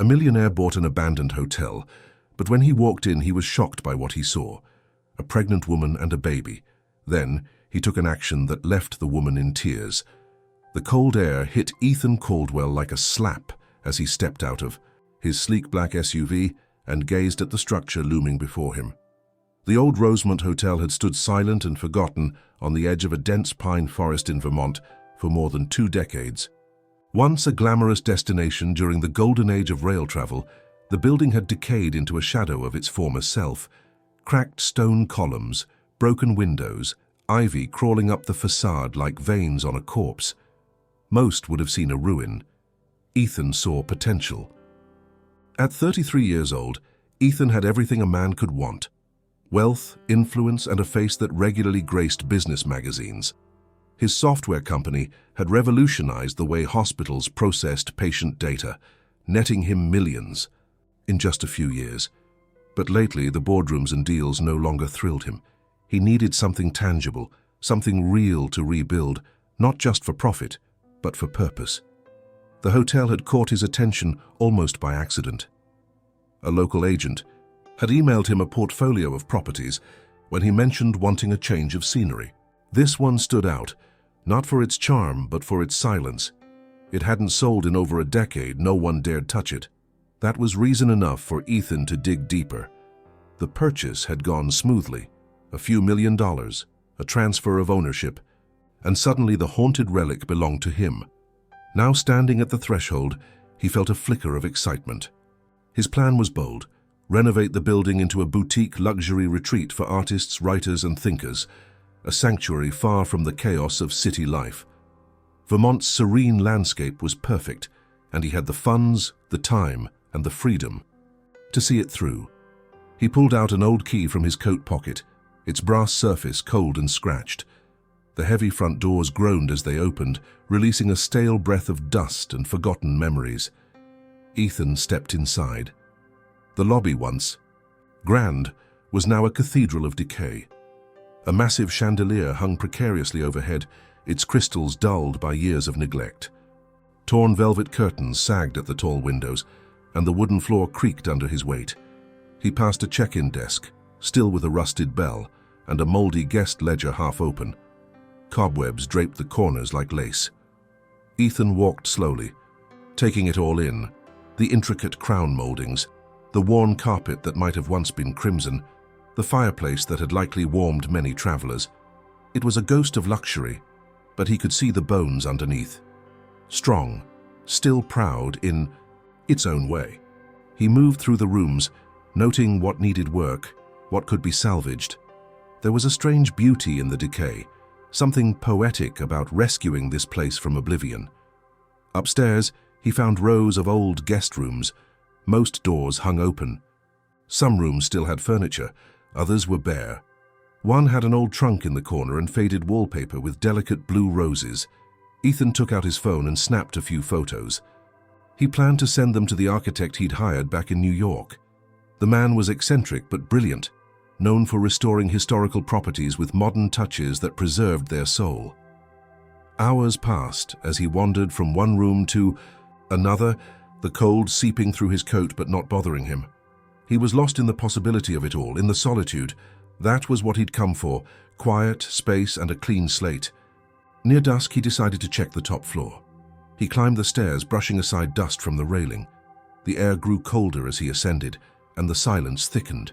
A millionaire bought an abandoned hotel, but when he walked in, he was shocked by what he saw. A pregnant woman and a baby. Then, he took an action that left the woman in tears. The cold air hit Ethan Caldwell like a slap as he stepped out of his sleek black SUV and gazed at the structure looming before him. The old Rosemont Hotel had stood silent and forgotten on the edge of a dense pine forest in Vermont for more than 2 decades. Once a glamorous destination during the golden age of rail travel, the building had decayed into a shadow of its former self. Cracked stone columns, broken windows, ivy crawling up the facade like veins on a corpse. Most would have seen a ruin. Ethan saw potential. At 33 years old, Ethan had everything a man could want: wealth, influence, and a face that regularly graced business magazines. His software company had revolutionized the way hospitals processed patient data, netting him millions in just a few years. But lately, the boardrooms and deals no longer thrilled him. He needed something tangible, something real to rebuild, not just for profit, but for purpose. The hotel had caught his attention almost by accident. A local agent had emailed him a portfolio of properties when he mentioned wanting a change of scenery. This one stood out, not for its charm, but for its silence. It hadn't sold in over a decade, no one dared touch it. That was reason enough for Ethan to dig deeper. The purchase had gone smoothly, a few $1,000,000, a transfer of ownership, and suddenly the haunted relic belonged to him. Now standing at the threshold, he felt a flicker of excitement. His plan was bold: renovate the building into a boutique luxury retreat for artists, writers, and thinkers, a sanctuary far from the chaos of city life. Vermont's serene landscape was perfect, and he had the funds, the time, and the freedom to see it through. He pulled out an old key from his coat pocket, its brass surface cold and scratched. The heavy front doors groaned as they opened, releasing a stale breath of dust and forgotten memories. Ethan stepped inside. The lobby, once grand, was now a cathedral of decay. A massive chandelier hung precariously overhead, its crystals dulled by years of neglect. Torn velvet curtains sagged at the tall windows, and the wooden floor creaked under his weight. He passed a check-in desk, still with a rusted bell, and a moldy guest ledger half open. Cobwebs draped the corners like lace. Ethan walked slowly, taking it all in: the intricate crown moldings, the worn carpet that might have once been crimson, the fireplace that had likely warmed many travelers. It was a ghost of luxury, but he could see the bones underneath. Strong, still proud in its own way. He moved through the rooms, noting what needed work, what could be salvaged. There was a strange beauty in the decay, something poetic about rescuing this place from oblivion. Upstairs, he found rows of old guest rooms. Most doors hung open. Some rooms still had furniture, others were bare. One had an old trunk in the corner and faded wallpaper with delicate blue roses. Ethan took out his phone and snapped a few photos. He planned to send them to the architect he'd hired back in New York. The man was eccentric but brilliant, known for restoring historical properties with modern touches that preserved their soul. Hours passed as he wandered from one room to another, the cold seeping through his coat but not bothering him. He was lost in the possibility of it all, in the solitude. That was what he'd come for: quiet, space, and a clean slate. Near dusk, he decided to check the top floor. He climbed the stairs, brushing aside dust from the railing. The air grew colder as he ascended, and the silence thickened.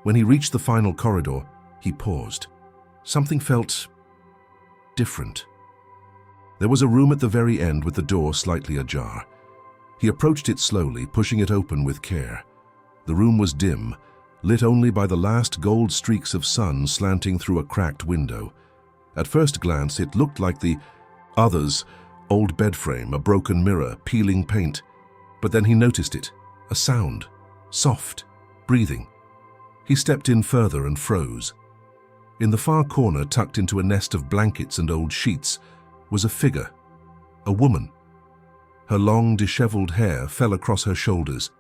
When he reached the final corridor, he paused. Something felt different. There was a room at the very end with the door slightly ajar. He approached it slowly, pushing it open with care. The room was dim, lit only by the last gold streaks of sun slanting through a cracked window. At first glance, it looked like the other's old bed frame, a broken mirror, peeling paint. But then he noticed it, a sound, soft, breathing. He stepped in further and froze. In the far corner, tucked into a nest of blankets and old sheets, was a figure, a woman. Her long, disheveled hair fell across her shoulders.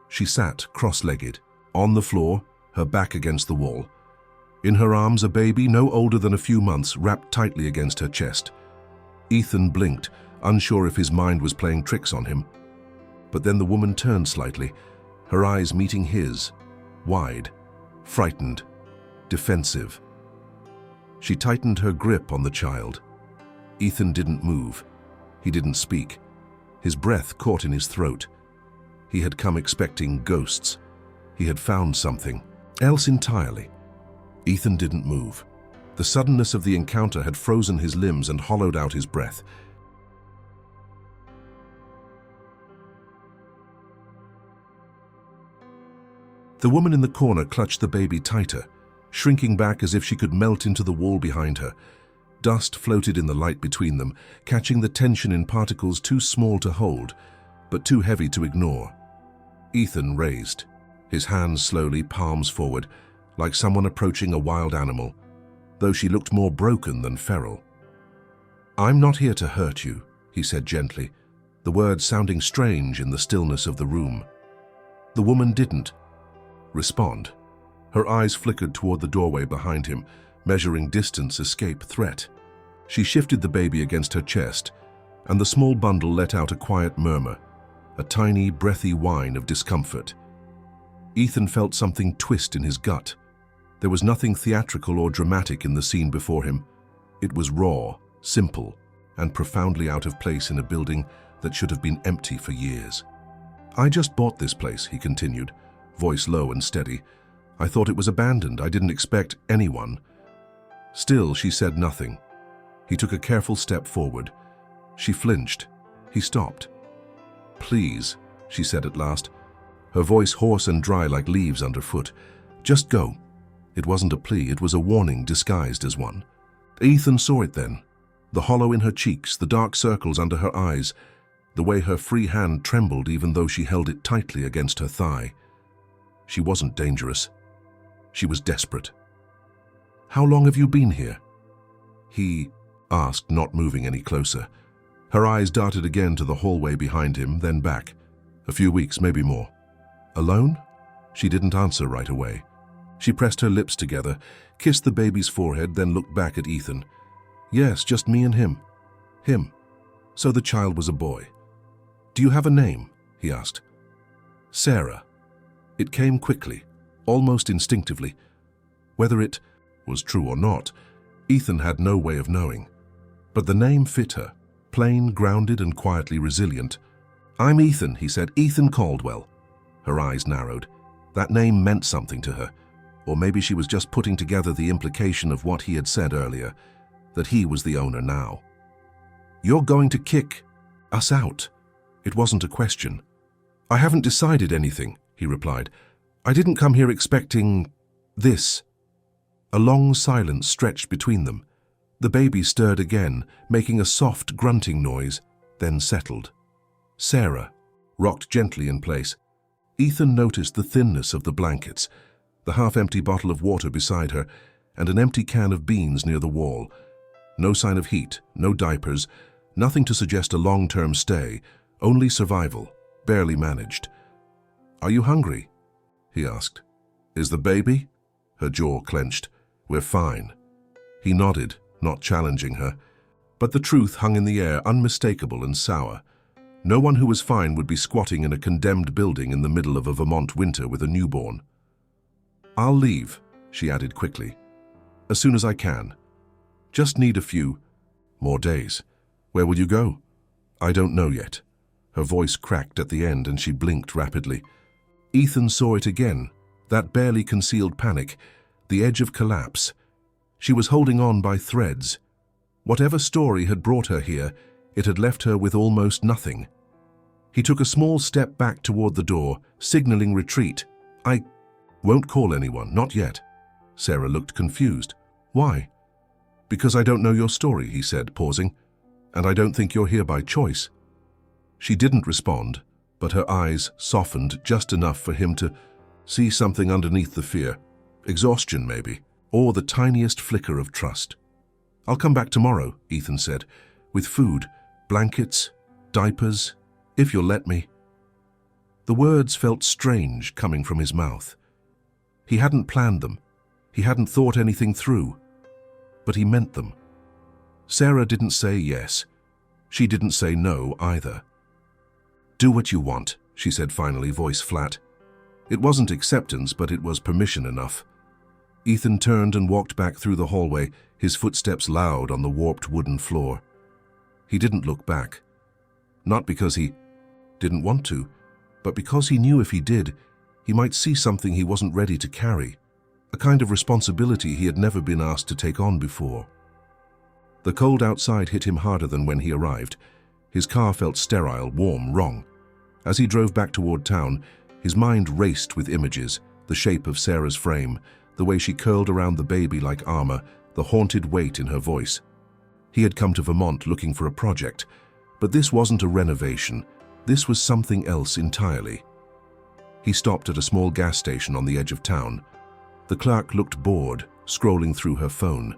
She sat cross-legged, on the floor, her back against the wall. In her arms, a baby no older than a few months, wrapped tightly against her chest. Ethan blinked, unsure if his mind was playing tricks on him. But then the woman turned slightly, her eyes meeting his, wide, frightened, defensive. She tightened her grip on the child. Ethan didn't move. He didn't speak. His breath caught in his throat. He had come expecting ghosts. He had found something else entirely. Ethan didn't move. The suddenness of the encounter had frozen his limbs and hollowed out his breath. The woman in the corner clutched the baby tighter, shrinking back as if she could melt into the wall behind her. Dust floated in the light between them, catching the tension in particles too small to hold, but too heavy to ignore. Ethan raised, his hands slowly, palms forward, like someone approaching a wild animal, though she looked more broken than feral. "I'm not here to hurt you," he said gently, the words sounding strange in the stillness of the room. The woman didn't respond. Her eyes flickered toward the doorway behind him, measuring distance, escape, threat. She shifted the baby against her chest, and the small bundle let out a quiet murmur, a tiny, breathy whine of discomfort. Ethan felt something twist in his gut. There was nothing theatrical or dramatic in the scene before him. It was raw, simple, and profoundly out of place in a building that should have been empty for years. "I just bought this place," he continued, voice low and steady. "I thought it was abandoned. I didn't expect anyone." Still, she said nothing. He took a careful step forward. She flinched. He stopped. "Please," she said at last, her voice hoarse and dry like leaves underfoot. "Just go." It wasn't a plea, it was a warning disguised as one. Ethan saw it then. The hollow in her cheeks, the dark circles under her eyes, the way her free hand trembled even though she held it tightly against her thigh. She wasn't dangerous. She was desperate. "How long have you been here?" he asked, not moving any closer. Her eyes darted again to the hallway behind him, then back. "A few weeks, maybe more." "Alone?" She didn't answer right away. She pressed her lips together, kissed the baby's forehead, then looked back at Ethan. "Yes, just me and him." "Him." So the child was a boy. "Do you have a name?" he asked. "Sarah." It came quickly, almost instinctively. Whether it was true or not, Ethan had no way of knowing. But the name fit her, plain, grounded, and quietly resilient. "I'm Ethan," he said, "Ethan Caldwell." Her eyes narrowed. That name meant something to her. Or maybe she was just putting together the implication of what he had said earlier, that he was the owner now. "You're going to kick us out?" It wasn't a question. "I haven't decided anything," he replied. "I didn't come here expecting this." A long silence stretched between them. The baby stirred again, making a soft grunting noise, then settled. Sarah rocked gently in place. Ethan noticed the thinness of the blankets, the half-empty bottle of water beside her, and an empty can of beans near the wall. No sign of heat, no diapers, nothing to suggest a long-term stay, only survival, barely managed. "Are you hungry?" he asked. "Is the baby?" Her jaw clenched. "We're fine." He nodded, not challenging her. But the truth hung in the air, unmistakable and sour. No one who was fine would be squatting in a condemned building in the middle of a Vermont winter with a newborn. "I'll leave," she added quickly. "As soon as I can. Just need a few more days." "Where will you go?" "I don't know yet." Her voice cracked at the end and she blinked rapidly. Ethan saw it again, that barely concealed panic, the edge of collapse. She was holding on by threads. Whatever story had brought her here, it had left her with almost nothing. He took a small step back toward the door, signaling retreat. "I won't call anyone, not yet." Sarah looked confused. "Why?" "Because I don't know your story," he said, pausing. "And I don't think you're here by choice." She didn't respond, but her eyes softened just enough for him to see something underneath the fear. Exhaustion, maybe, or the tiniest flicker of trust. "I'll come back tomorrow," Ethan said, "with food, blankets, diapers, if you'll let me." The words felt strange coming from his mouth. He hadn't planned them. He hadn't thought anything through. But he meant them. Sarah didn't say yes. She didn't say no either. "Do what you want," she said finally, voice flat. It wasn't acceptance, but it was permission enough. Ethan turned and walked back through the hallway, his footsteps loud on the warped wooden floor. He didn't look back. Not because he didn't want to, but because he knew if he did, he might see something he wasn't ready to carry, a kind of responsibility he had never been asked to take on before. The cold outside hit him harder than when he arrived. His car felt sterile, warm, wrong. As he drove back toward town, his mind raced with images, the shape of Sarah's frame, the way she curled around the baby like armor, the haunted weight in her voice. He had come to Vermont looking for a project, but this wasn't a renovation. This was something else entirely. He stopped at a small gas station on the edge of town. The clerk looked bored, scrolling through her phone.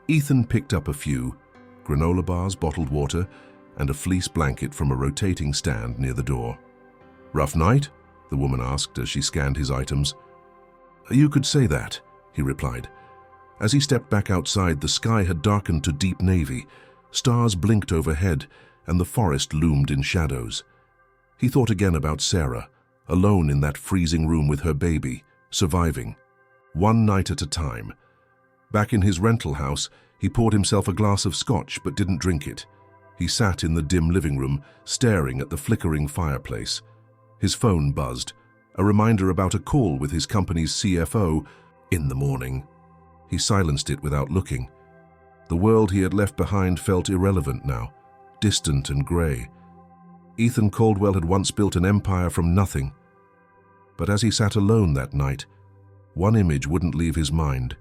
Ethan picked up a few, granola bars, bottled water, and a fleece blanket from a rotating stand near the door. "Rough night?" the woman asked as she scanned his items. "You could say that," he replied. As he stepped back outside, the sky had darkened to deep navy. Stars blinked overhead, and the forest loomed in shadows. He thought again about Sarah, alone in that freezing room with her baby, surviving, one night at a time. Back in his rental house, he poured himself a glass of scotch but didn't drink it. He sat in the dim living room, staring at the flickering fireplace. His phone buzzed, a reminder about a call with his company's CFO in the morning. He silenced it without looking. The world he had left behind felt irrelevant now, distant and grey. Ethan Caldwell had once built an empire from nothing. But as he sat alone that night, one image wouldn't leave his mind.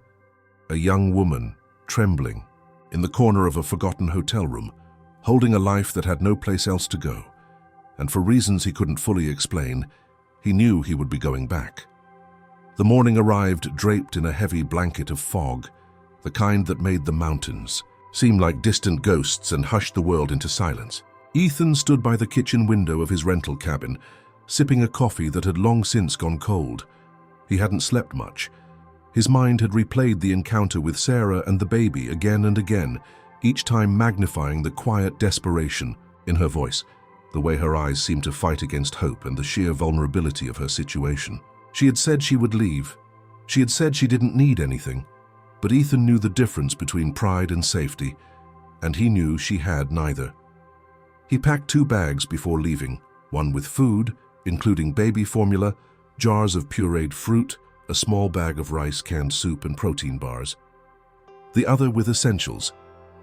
A young woman, trembling, in the corner of a forgotten hotel room, holding a life that had no place else to go. And for reasons he couldn't fully explain, he knew he would be going back. The morning arrived draped in a heavy blanket of fog, the kind that made the mountains seem like distant ghosts and hushed the world into silence. Ethan stood by the kitchen window of his rental cabin, sipping a coffee that had long since gone cold. He hadn't slept much. His mind had replayed the encounter with Sarah and the baby again and again, each time magnifying the quiet desperation in her voice, the way her eyes seemed to fight against hope and the sheer vulnerability of her situation. She had said she would leave. She had said she didn't need anything. But Ethan knew the difference between pride and safety, and he knew she had neither. He packed 2 bags before leaving, one with food, including baby formula, jars of pureed fruit, a small bag of rice, canned soup, and protein bars. The other with essentials,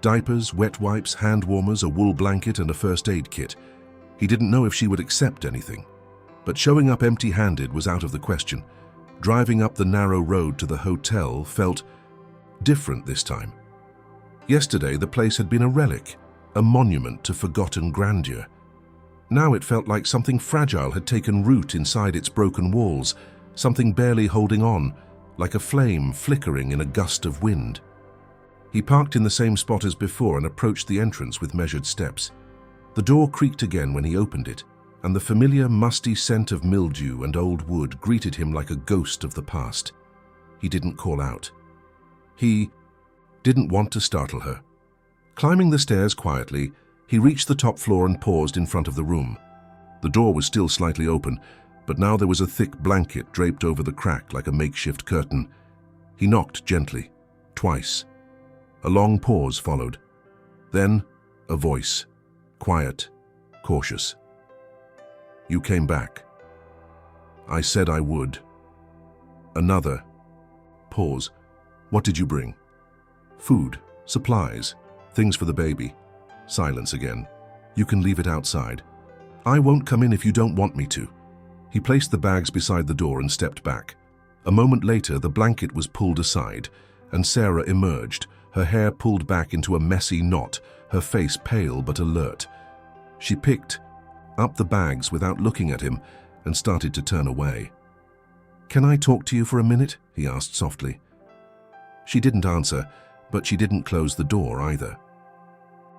diapers, wet wipes, hand warmers, a wool blanket, and a first aid kit. He didn't know if she would accept anything. But showing up empty-handed was out of the question. Driving up the narrow road to the hotel felt different this time. Yesterday, the place had been a relic, a monument to forgotten grandeur. Now it felt like something fragile had taken root inside its broken walls, something barely holding on, like a flame flickering in a gust of wind. He parked in the same spot as before and approached the entrance with measured steps. The door creaked again when he opened it, and the familiar musty scent of mildew and old wood greeted him like a ghost of the past. He didn't call out. He didn't want to startle her. Climbing the stairs quietly, he reached the top floor and paused in front of the room. The door was still slightly open, but now there was a thick blanket draped over the crack like a makeshift curtain. He knocked gently, twice. A long pause followed. Then, a voice, quiet, cautious. "You came back." "I said I would." Another pause. "What did you bring?" "Food, supplies, things for the baby." Silence again. "You can leave it outside." "I won't come in if you don't want me to." He placed the bags beside the door and stepped back. A moment later, the blanket was pulled aside, and Sarah emerged, her hair pulled back into a messy knot, her face pale but alert. She picked up the bags without looking at him and started to turn away. "Can I talk to you for a minute?" he asked softly. She didn't answer, but she didn't close the door either.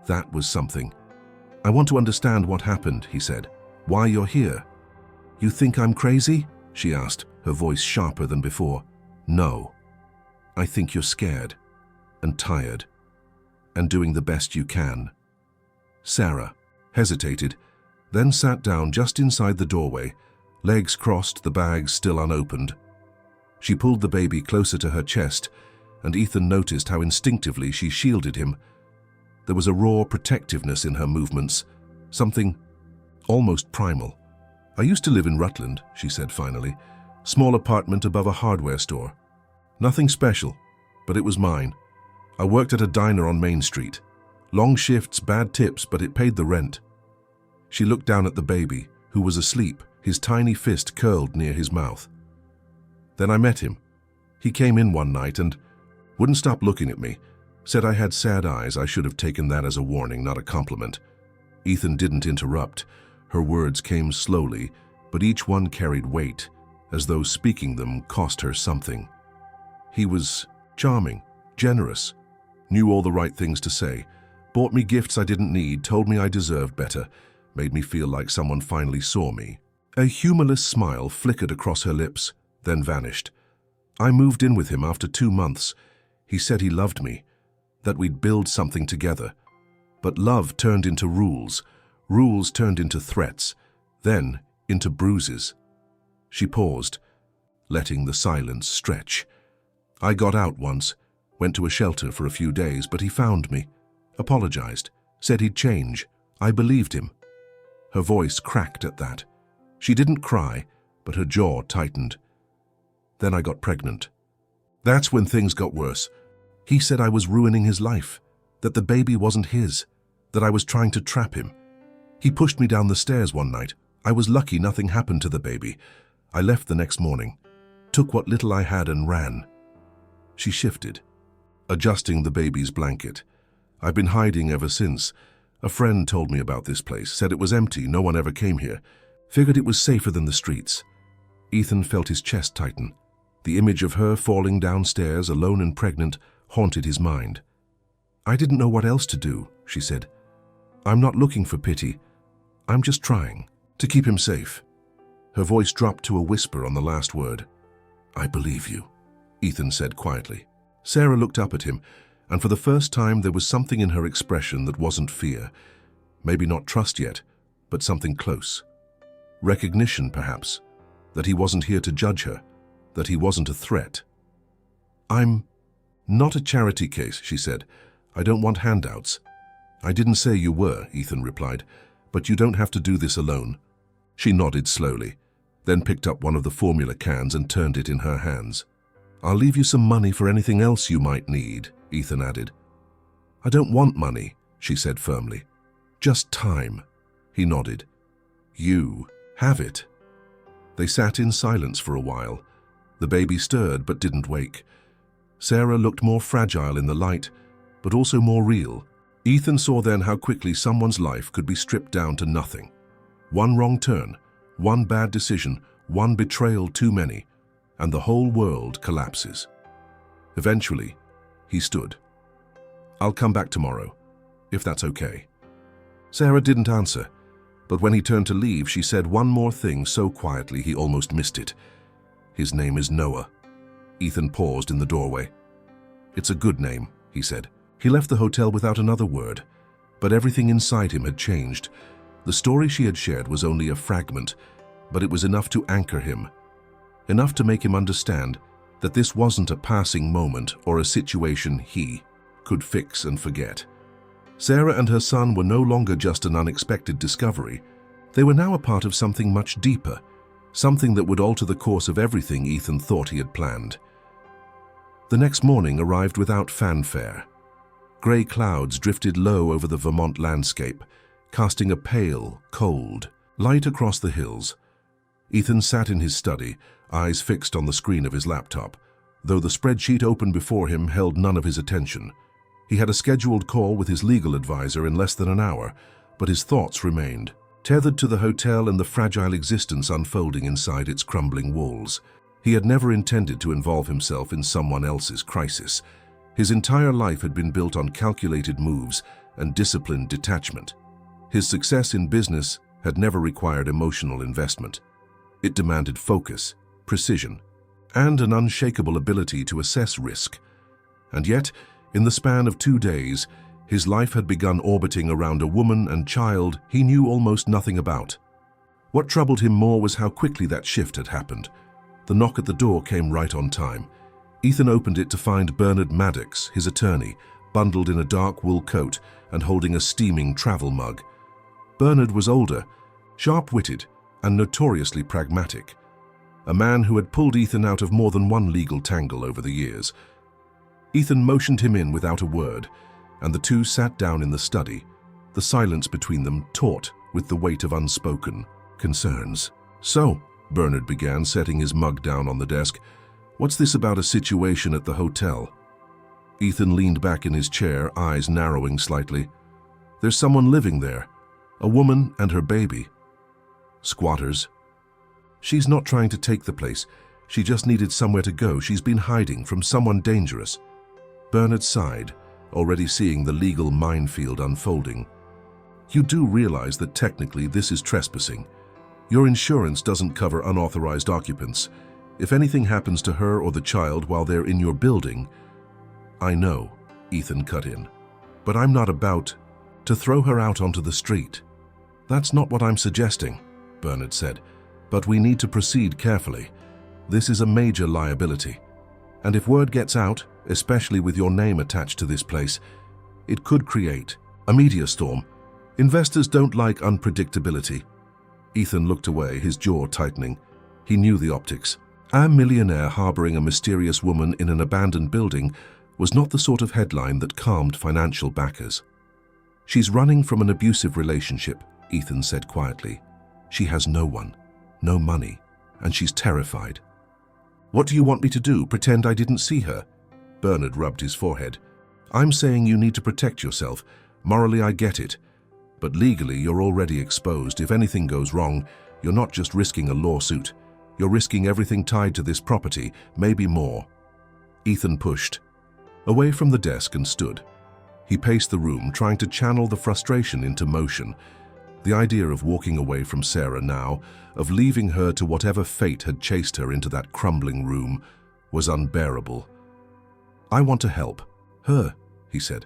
That was something. "I want to understand what happened," he said. "Why you're here." "You think I'm crazy?" she asked, her voice sharper than before. "No. I think you're scared and tired and doing the best you can." Sarah hesitated, then sat down just inside the doorway, legs crossed, the bag still unopened. She pulled the baby closer to her chest, and Ethan noticed how instinctively she shielded him. There was a raw protectiveness in her movements, something almost primal. "I used to live in Rutland," she said finally. "Small apartment above a hardware store. Nothing special, but it was mine. I worked at a diner on Main Street. Long shifts, bad tips, but it paid the rent." She looked down at the baby, who was asleep, his tiny fist curled near his mouth. "Then I met him. He came in one night and wouldn't stop looking at me. Said I had sad eyes. I should have taken that as a warning, not a compliment." Ethan didn't interrupt. Her words came slowly, but each one carried weight, as though speaking them cost her something. "He was charming, generous, knew all the right things to say, bought me gifts I didn't need, told me I deserved better, made me feel like someone finally saw me." A humorless smile flickered across her lips, then vanished. "I moved in with him after 2 months. He said he loved me, that we'd build something together. But love turned into rules. Rules turned into threats, then into bruises." She paused, letting the silence stretch. "I got out once, went to a shelter for a few days, but he found me, apologized, said he'd change. I believed him." Her voice cracked at that. She didn't cry, but her jaw tightened. "Then I got pregnant. That's when things got worse. He said I was ruining his life, that the baby wasn't his, that I was trying to trap him. He pushed me down the stairs one night. I was lucky nothing happened to the baby. I left the next morning, took what little I had and ran." She shifted, adjusting the baby's blanket. "I've been hiding ever since. A friend told me about this place, said it was empty, no one ever came here. Figured it was safer than the streets." Ethan felt his chest tighten. The image of her falling downstairs, alone and pregnant, haunted his mind. "I didn't know what else to do," she said. "I'm not looking for pity. I'm just trying to keep him safe." Her voice dropped to a whisper on the last word. "I believe you," Ethan said quietly. Sarah looked up at him, and for the first time there was something in her expression that wasn't fear. Maybe not trust yet, but something close. Recognition, perhaps, that he wasn't here to judge her, that he wasn't a threat. "I'm not a charity case," she said. "I don't want handouts." "I didn't say you were," Ethan replied, "but you don't have to do this alone." She nodded slowly, then picked up one of the formula cans and turned it in her hands. "I'll leave you some money for anything else you might need," Ethan added. "I don't want money," she said firmly. "Just time." He nodded. "You have it." They sat in silence for a while. The baby stirred but didn't wake. Sarah looked more fragile in the light, but also more real. Ethan saw then how quickly someone's life could be stripped down to nothing. One wrong turn, one bad decision, one betrayal too many, and the whole world collapses. Eventually, he stood. "I'll come back tomorrow, if that's okay." Sarah didn't answer, but when he turned to leave, she said one more thing so quietly he almost missed it. "His name is Noah." Ethan paused in the doorway. "It's a good name," he said. He left the hotel without another word, but everything inside him had changed. The story she had shared was only a fragment, but it was enough to anchor him, enough to make him understand that this wasn't a passing moment or a situation he could fix and forget. Sarah and her son were no longer just an unexpected discovery. They were now a part of something much deeper, something that would alter the course of everything Ethan thought he had planned. The next morning arrived without fanfare. Grey clouds drifted low over the Vermont landscape, casting a pale, cold light across the hills. Ethan sat in his study, eyes fixed on the screen of his laptop, though the spreadsheet open before him held none of his attention. He had a scheduled call with his legal advisor in less than an hour, but his thoughts remained, tethered to the hotel and the fragile existence unfolding inside its crumbling walls. He had never intended to involve himself in someone else's crisis. His entire life had been built on calculated moves and disciplined detachment. His success in business had never required emotional investment. It demanded focus, precision, and an unshakable ability to assess risk. And yet, in the span of 2 days, His life had begun orbiting around a woman and child he knew almost nothing about. What troubled him more was how quickly that shift had happened. The knock at the door came right on time. Ethan opened it to find Bernard Maddox, his attorney, bundled in a dark wool coat and holding a steaming travel mug. Bernard was older, sharp-witted, and notoriously pragmatic. A man who had pulled Ethan out of more than one legal tangle over the years. Ethan motioned him in without a word, and the two sat down in the study, the silence between them taut with the weight of unspoken concerns. "So," Bernard began, setting his mug down on the desk, "what's this about a situation at the hotel?" Ethan leaned back in his chair, eyes narrowing slightly. "There's someone living there, a woman and her baby." "Squatters?" "She's not trying to take the place. She just needed somewhere to go. She's been hiding from someone dangerous." Bernard sighed, already seeing the legal minefield unfolding. "You do realize that technically this is trespassing. Your insurance doesn't cover unauthorized occupants. If anything happens to her or the child while they're in your building—" "I know," Ethan cut in, "but I'm not about to throw her out onto the street." "That's not what I'm suggesting," Bernard said, "but we need to proceed carefully. This is a major liability. And if word gets out, especially with your name attached to this place, it could create a media storm. Investors don't like unpredictability." Ethan looked away, his jaw tightening. He knew the optics. A millionaire harboring a mysterious woman in an abandoned building was not the sort of headline that calmed financial backers. "She's running from an abusive relationship," Ethan said quietly. "She has no one, no money, and she's terrified." "What do you want me to do, pretend I didn't see her?" Bernard rubbed his forehead. "I'm saying you need to protect yourself. Morally, I get it. But legally, you're already exposed. If anything goes wrong, you're not just risking a lawsuit. You're risking everything tied to this property, maybe more." Ethan pushed away from the desk and stood. He paced the room, trying to channel the frustration into motion. The idea of walking away from Sarah now, of leaving her to whatever fate had chased her into that crumbling room, was unbearable. "I want to help her," he said,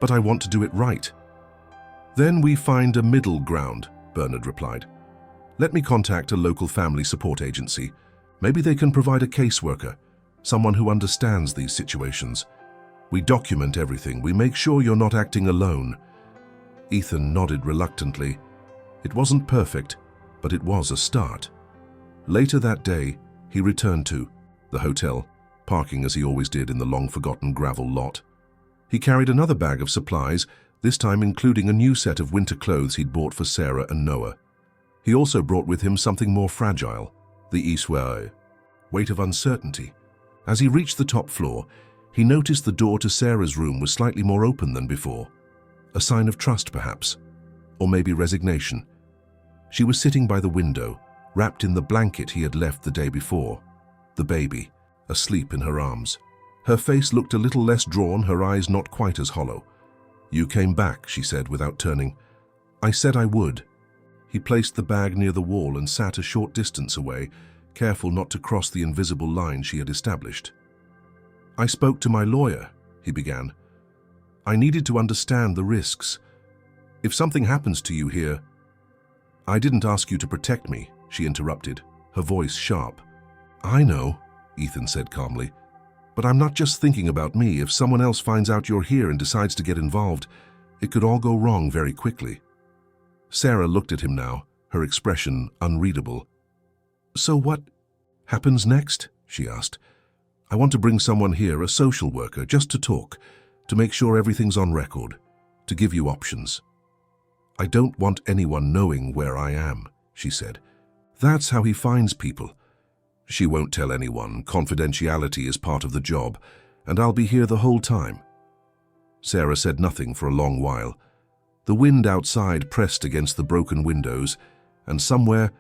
"but I want to do it right." "Then we find a middle ground," Bernard replied. "Let me contact a local family support agency. Maybe they can provide a caseworker, someone who understands these situations. We document everything. We make sure you're not acting alone." Ethan nodded reluctantly. It wasn't perfect, but it was a start. Later that day, he returned to the hotel, parking as he always did in the long-forgotten gravel lot. He carried another bag of supplies, this time including a new set of winter clothes he'd bought for Sarah and Noah. He also brought with him something more fragile, the histoire, weight of uncertainty. As he reached the top floor, he noticed the door to Sarah's room was slightly more open than before. A sign of trust, perhaps, or maybe resignation. She was sitting by the window, wrapped in the blanket he had left the day before, the baby, asleep in her arms. Her face looked a little less drawn, her eyes not quite as hollow. "You came back," she said without turning. "I said I would." He placed the bag near the wall and sat a short distance away, careful not to cross the invisible line she had established. "I spoke to my lawyer," he began. "I needed to understand the risks. If something happens to you here—" "I didn't ask you to protect me," she interrupted, her voice sharp. "I know," Ethan said calmly. "But I'm not just thinking about me. If someone else finds out you're here and decides to get involved, it could all go wrong very quickly." Sarah looked at him now, her expression unreadable. "So what happens next?" she asked. "I want to bring someone here, a social worker, just to talk, to make sure everything's on record, to give you options." "I don't want anyone knowing where I am," she said. "That's how he finds people." "She won't tell anyone. Confidentiality is part of the job, and I'll be here the whole time." Sarah said nothing for a long while. The wind outside pressed against the broken windows, and somewhere,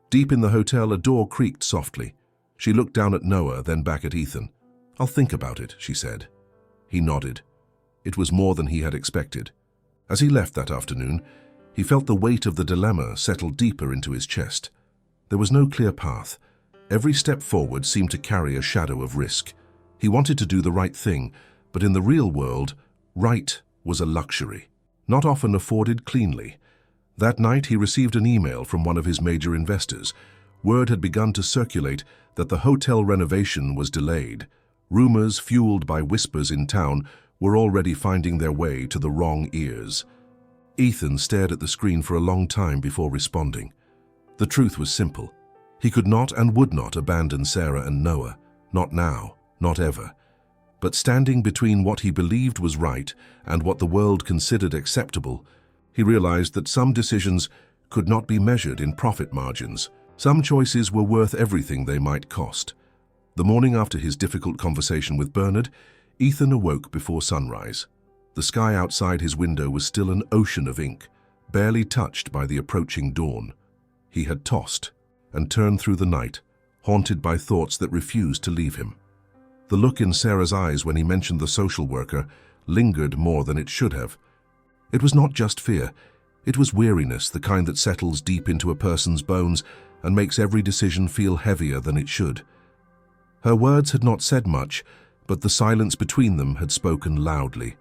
deep in the hotel, a door creaked softly. She looked down at Noah, then back at Ethan. "I'll think about it," she said. He nodded. It was more than he had expected. As he left that afternoon, he felt the weight of the dilemma settle deeper into his chest. There was no clear path. Every step forward seemed to carry a shadow of risk. He wanted to do the right thing, but in the real world, right was a luxury, not often afforded cleanly. That night he received an email from one of his major investors. Word had begun to circulate that the hotel renovation was delayed. Rumors, fueled by whispers in town, were already finding their way to the wrong ears. Ethan stared at the screen for a long time before responding. The truth was simple. He could not and would not abandon Sarah and Noah. Not now, not ever. But standing between what he believed was right and what the world considered acceptable, he realized that some decisions could not be measured in profit margins. Some choices were worth everything they might cost. The morning after his difficult conversation with Bernard, Ethan awoke before sunrise. The sky outside his window was still an ocean of ink, barely touched by the approaching dawn. He had tossed and turned through the night, haunted by thoughts that refused to leave him. The look in Sarah's eyes when he mentioned the social worker lingered more than it should have. It was not just fear, it was weariness, the kind that settles deep into a person's bones and makes every decision feel heavier than it should. Her words had not said much, but the silence between them had spoken loudly.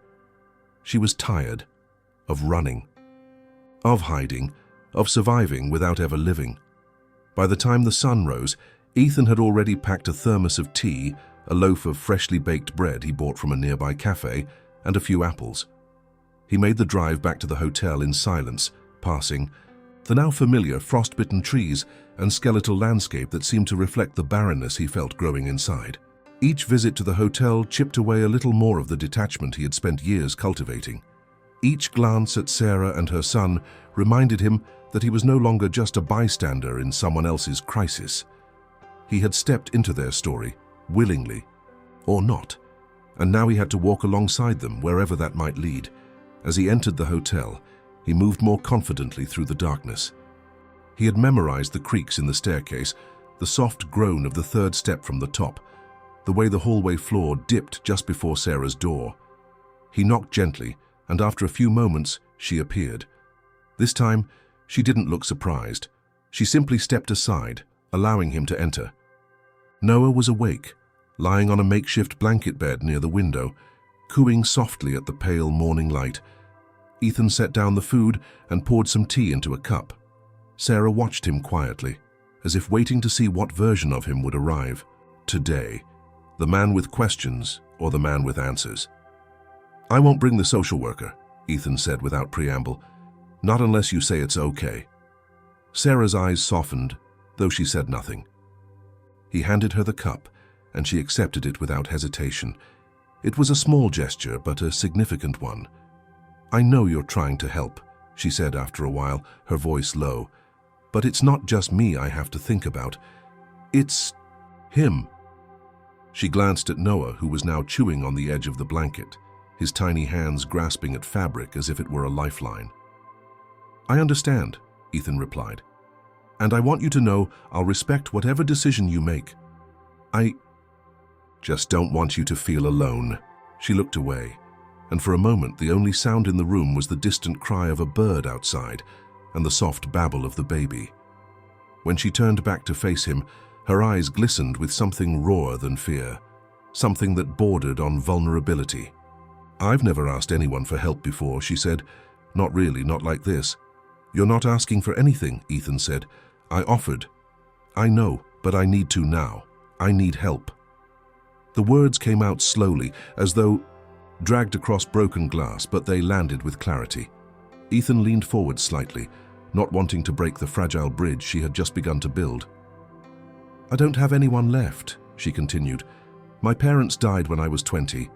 She was tired of running, of hiding, of surviving without ever living. By the time the sun rose, Ethan had already packed a thermos of tea, a loaf of freshly baked bread he bought from a nearby cafe, and a few apples. He made the drive back to the hotel in silence, passing the now familiar frost-bitten trees and skeletal landscape that seemed to reflect the barrenness he felt growing inside. Each visit to the hotel chipped away a little more of the detachment he had spent years cultivating. Each glance at Sarah and her son reminded him that he was no longer just a bystander in someone else's crisis. He had stepped into their story, willingly, or not, and now he had to walk alongside them wherever that might lead. As he entered the hotel, he moved more confidently through the darkness. He had memorized the creaks in the staircase, the soft groan of the third step from the top, the way the hallway floor dipped just before Sarah's door. He knocked gently, and after a few moments, she appeared. This time, she didn't look surprised. She simply stepped aside, allowing him to enter. Noah was awake, lying on a makeshift blanket bed near the window, cooing softly at the pale morning light. Ethan set down the food and poured some tea into a cup. Sarah watched him quietly, as if waiting to see what version of him would arrive. Today, the man with questions or the man with answers. "I won't bring the social worker," Ethan said without preamble. "Not unless you say it's okay." Sarah's eyes softened, though she said nothing. He handed her the cup, and she accepted it without hesitation. It was a small gesture, but a significant one. "I know you're trying to help," she said after a while, her voice low. "But it's not just me I have to think about. It's him." She glanced at Noah, who was now chewing on the edge of the blanket, his tiny hands grasping at fabric as if it were a lifeline. "I understand," Ethan replied. "And I want you to know I'll respect whatever decision you make. I just don't want you to feel alone." She looked away, and for a moment the only sound in the room was the distant cry of a bird outside and the soft babble of the baby. When she turned back to face him, her eyes glistened with something rawer than fear, something that bordered on vulnerability. "I've never asked anyone for help before," she said. "Not really, not like this." "You're not asking for anything," Ethan said. "I offered." "I know, but I need to now. I need help." The words came out slowly, as though dragged across broken glass, but they landed with clarity. Ethan leaned forward slightly, not wanting to break the fragile bridge she had just begun to build. "I don't have anyone left," she continued. "My parents died when I was 20.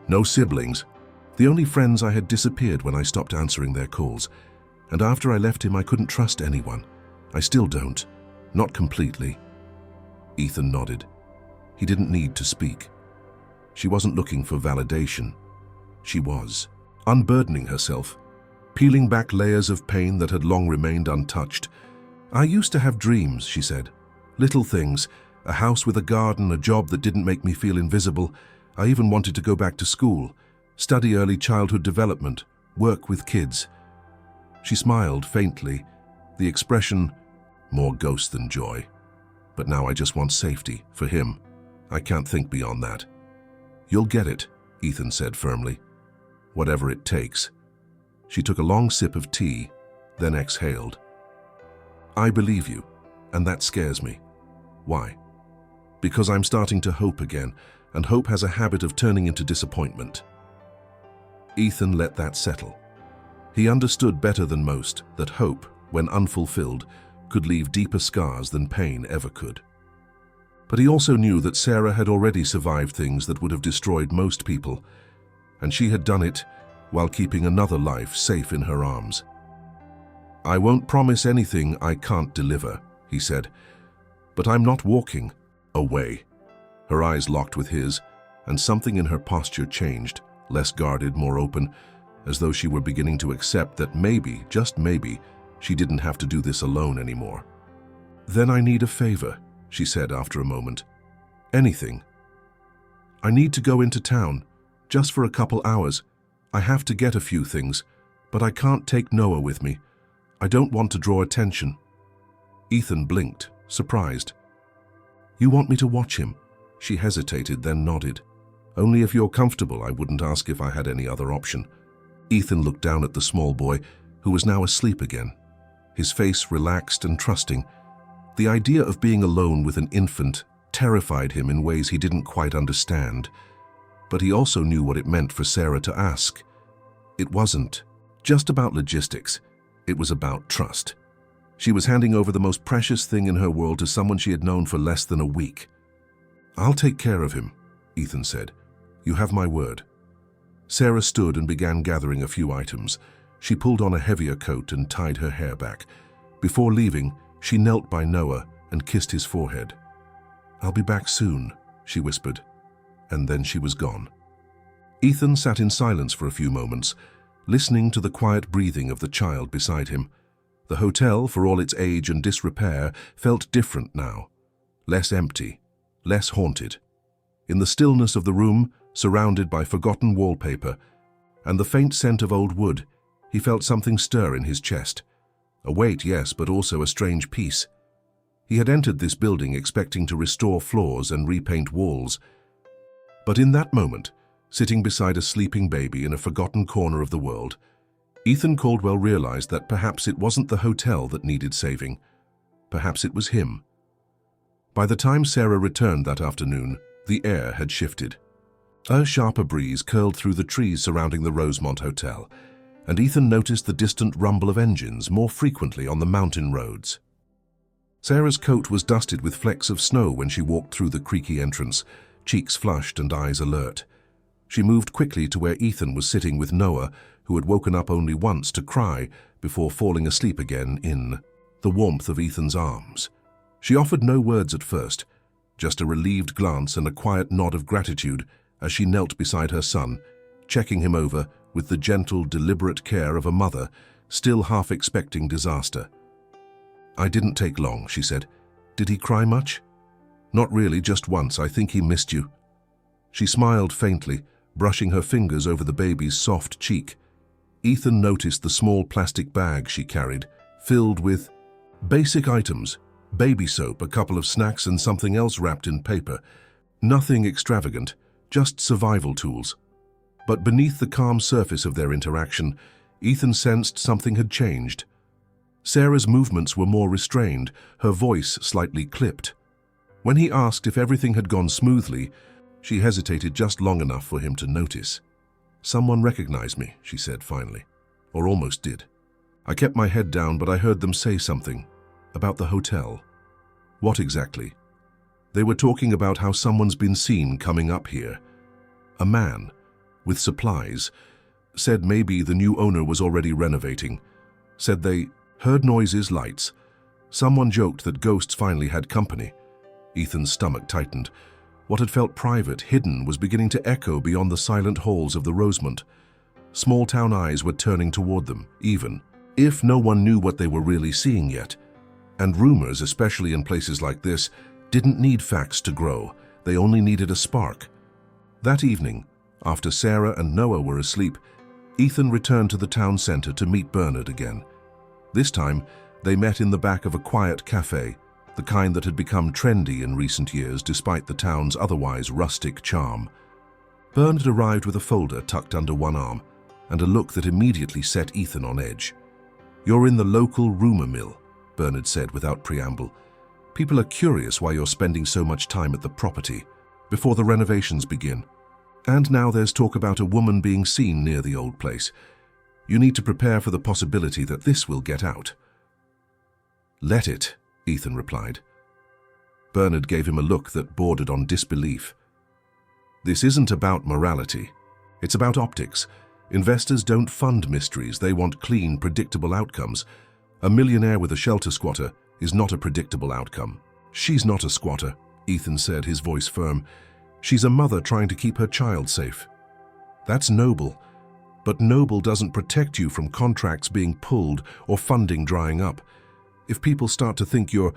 No siblings. The only friends I had disappeared when I stopped answering their calls. And after I left him, I couldn't trust anyone. I still don't. Not completely." Ethan nodded. He didn't need to speak. She wasn't looking for validation. She was unburdening herself, peeling back layers of pain that had long remained untouched. "I used to have dreams," she said. "Little things, a house with a garden, a job that didn't make me feel invisible. I even wanted to go back to school, study early childhood development, work with kids." She smiled faintly, the expression more ghost than joy. "But now I just want safety, for him. I can't think beyond that." "You'll get it," Ethan said firmly. Whatever it takes. She took a long sip of tea, then exhaled. I believe you, and that scares me. Why? Because I'm starting to hope again, and hope has a habit of turning into disappointment. Ethan let that settle. He understood better than most that hope, when unfulfilled, could leave deeper scars than pain ever could. But he also knew that Sarah had already survived things that would have destroyed most people, and she had done it while keeping another life safe in her arms. I won't promise anything I can't deliver, he said, but I'm not walking away. Her eyes locked with his, and something in her posture changed, less guarded, more open, as though she were beginning to accept that maybe, just maybe, she didn't have to do this alone anymore. Then I need a favor, she said after a moment. Anything. I need to go into town, just for a couple hours. I have to get a few things, but I can't take Noah with me. I don't want to draw attention. Ethan blinked, surprised. You want me to watch him? She hesitated, then nodded. Only if you're comfortable. I wouldn't ask if I had any other option. Ethan looked down at the small boy, who was now asleep again. His face relaxed and trusting. The idea of being alone with an infant terrified him in ways he didn't quite understand. But he also knew what it meant for Sarah to ask. It wasn't just about logistics. It was about trust. She was handing over the most precious thing in her world to someone she had known for less than a week. I'll take care of him, Ethan said. You have my word. Sarah stood and began gathering a few items. She pulled on a heavier coat and tied her hair back. Before leaving, she knelt by Noah and kissed his forehead. I'll be back soon, she whispered, and then she was gone. Ethan sat in silence for a few moments, listening to the quiet breathing of the child beside him. The hotel, for all its age and disrepair, felt different now. Less empty, less haunted. In the stillness of the room, surrounded by forgotten wallpaper, and the faint scent of old wood, he felt something stir in his chest. A weight, yes, but also a strange peace. He had entered this building expecting to restore floors and repaint walls. But in that moment, sitting beside a sleeping baby in a forgotten corner of the world, Ethan Caldwell realized that perhaps it wasn't the hotel that needed saving. Perhaps it was him. By the time Sarah returned that afternoon, the air had shifted. A sharper breeze curled through the trees surrounding the Rosemont Hotel, and Ethan noticed the distant rumble of engines more frequently on the mountain roads. Sarah's coat was dusted with flecks of snow when she walked through the creaky entrance, cheeks flushed and eyes alert. She moved quickly to where Ethan was sitting with Noah, who had woken up only once to cry before falling asleep again in the warmth of Ethan's arms. She offered no words at first, just a relieved glance and a quiet nod of gratitude as she knelt beside her son, checking him over with the gentle, deliberate care of a mother still half expecting disaster. I didn't take long, she said. Did he cry much? Not really, just once. I think he missed you. She smiled faintly, brushing her fingers over the baby's soft cheek. Ethan noticed the small plastic bag she carried, filled with basic items, baby soap, a couple of snacks, and something else wrapped in paper. Nothing extravagant, just survival tools. But beneath the calm surface of their interaction, Ethan sensed something had changed. Sarah's movements were more restrained, her voice slightly clipped. When he asked if everything had gone smoothly, she hesitated just long enough for him to notice. Someone recognized me, she said finally, or almost did. I kept my head down, but I heard them say something about the hotel. What exactly? They were talking about how someone's been seen coming up here. A man, with supplies, said maybe the new owner was already renovating. Said they heard noises, lights. Someone joked that ghosts finally had company. Ethan's stomach tightened. What had felt private, hidden, was beginning to echo beyond the silent halls of the Rosemont. Small-town eyes were turning toward them, even if no one knew what they were really seeing yet. And rumors, especially in places like this, didn't need facts to grow. They only needed a spark. That evening, after Sarah and Noah were asleep, Ethan returned to the town center to meet Bernard again. This time, they met in the back of a quiet cafe, the kind that had become trendy in recent years despite the town's otherwise rustic charm. Bernard arrived with a folder tucked under one arm, and a look that immediately set Ethan on edge. "You're in the local rumor mill," Bernard said without preamble. "People are curious why you're spending so much time at the property before the renovations begin. And now there's talk about a woman being seen near the old place. You need to prepare for the possibility that this will get out." "Let it," Ethan replied. Bernard gave him a look that bordered on disbelief. "This isn't about morality. It's about optics. Investors don't fund mysteries. They want clean, predictable outcomes. A millionaire with a shelter squatter is not a predictable outcome." "She's not a squatter," Ethan said, his voice firm. "She's a mother trying to keep her child safe. That's noble, but noble doesn't protect you from contracts being pulled or funding drying up. If people start to think you're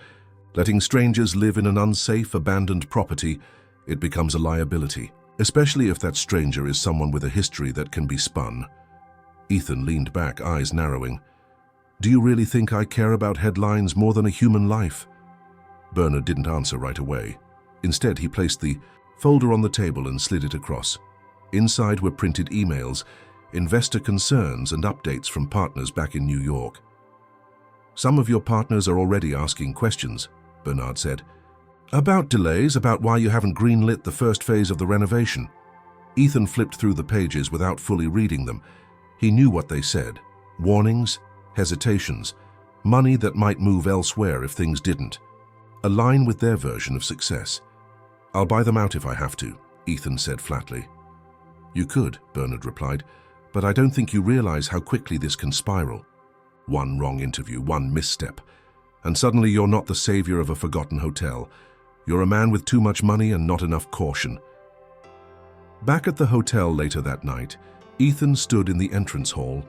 letting strangers live in an unsafe, abandoned property, it becomes a liability, especially if that stranger is someone with a history that can be spun." Ethan leaned back, eyes narrowing. "Do you really think I care about headlines more than a human life?" Bernard didn't answer right away. Instead, he placed the folder on the table and slid it across. Inside were printed emails, investor concerns and updates from partners back in New York. "Some of your partners are already asking questions," Bernard said. "About delays, about why you haven't greenlit the first phase of the renovation." Ethan flipped through the pages without fully reading them. He knew what they said. Warnings, hesitations, money that might move elsewhere if things didn't. Align with their version of success. "I'll buy them out if I have to," Ethan said flatly. "You could," Bernard replied, "but I don't think you realize how quickly this can spiral. One wrong interview, one misstep, and suddenly you're not the savior of a forgotten hotel. You're a man with too much money and not enough caution." Back at the hotel later that night, Ethan stood in the entrance hall,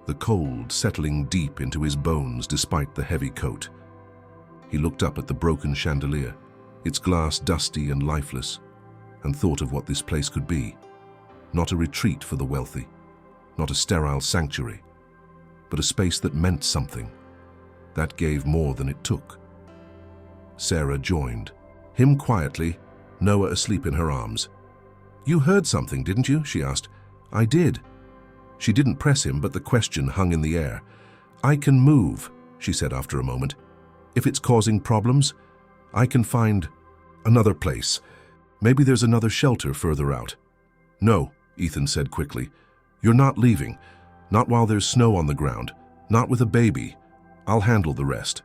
the cold settling deep into his bones despite the heavy coat. He looked up at the broken chandelier, its glass dusty and lifeless, and thought of what this place could be. Not a retreat for the wealthy, not a sterile sanctuary, but a space that meant something, that gave more than it took. Sarah joined, him quietly, Noah asleep in her arms. "You heard something, didn't you?" she asked. "I did." She didn't press him, but the question hung in the air. "I can move," she said after a moment. "If it's causing problems, I can find another place. Maybe there's another shelter further out." "No," Ethan said quickly. "You're not leaving. Not while there's snow on the ground. Not with a baby. I'll handle the rest."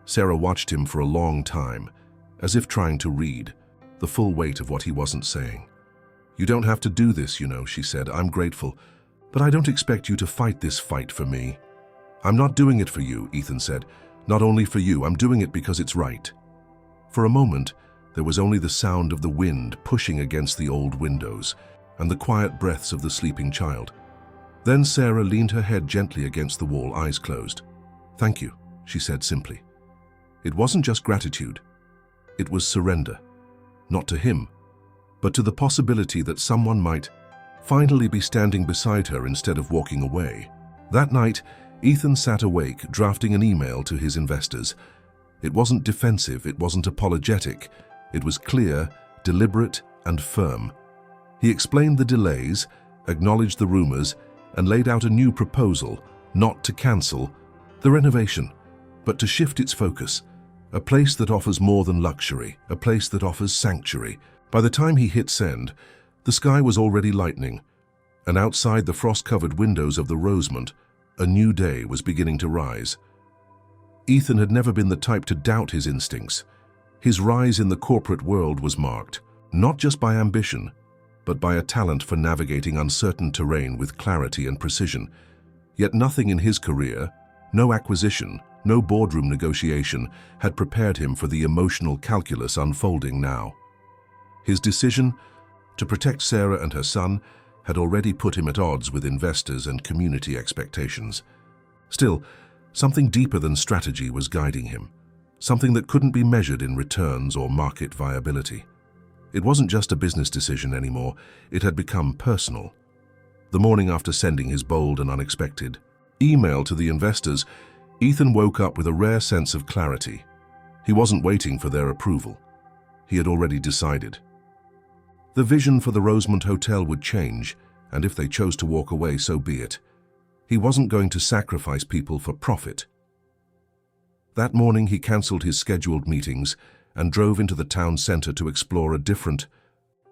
Sarah watched him for a long time, as if trying to read the full weight of what he wasn't saying. "You don't have to do this, you know," she said. "I'm grateful, but I don't expect you to fight this fight for me." "I'm not doing it for you," Ethan said. "Not only for you, I'm doing it because it's right." For a moment, there was only the sound of the wind pushing against the old windows and the quiet breaths of the sleeping child. Then Sarah leaned her head gently against the wall, eyes closed. "Thank you," she said simply. It wasn't just gratitude. It was surrender, not to him, but to the possibility that someone might finally be standing beside her instead of walking away. That night, Ethan sat awake, drafting an email to his investors. It wasn't defensive, it wasn't apologetic. It was clear, deliberate, and firm. He explained the delays, acknowledged the rumors, and laid out a new proposal, not to cancel the renovation, but to shift its focus. A place that offers more than luxury, a place that offers sanctuary. By the time he hit send, the sky was already lightening, and outside the frost-covered windows of the Rosemont, a new day was beginning to rise. Ethan had never been the type to doubt his instincts. His rise in the corporate world was marked, not just by ambition, but by a talent for navigating uncertain terrain with clarity and precision. Yet nothing in his career, no acquisition, no boardroom negotiation, had prepared him for the emotional calculus unfolding now. His decision to protect Sarah and her son had already put him at odds with investors and community expectations. Still, something deeper than strategy was guiding him, something that couldn't be measured in returns or market viability. It wasn't just a business decision anymore, it had become personal. The morning after sending his bold and unexpected email to the investors, Ethan woke up with a rare sense of clarity. He wasn't waiting for their approval. He had already decided. The vision for the Rosemont Hotel would change, and if they chose to walk away, so be it. He wasn't going to sacrifice people for profit. That morning he cancelled his scheduled meetings and drove into the town centre to explore a different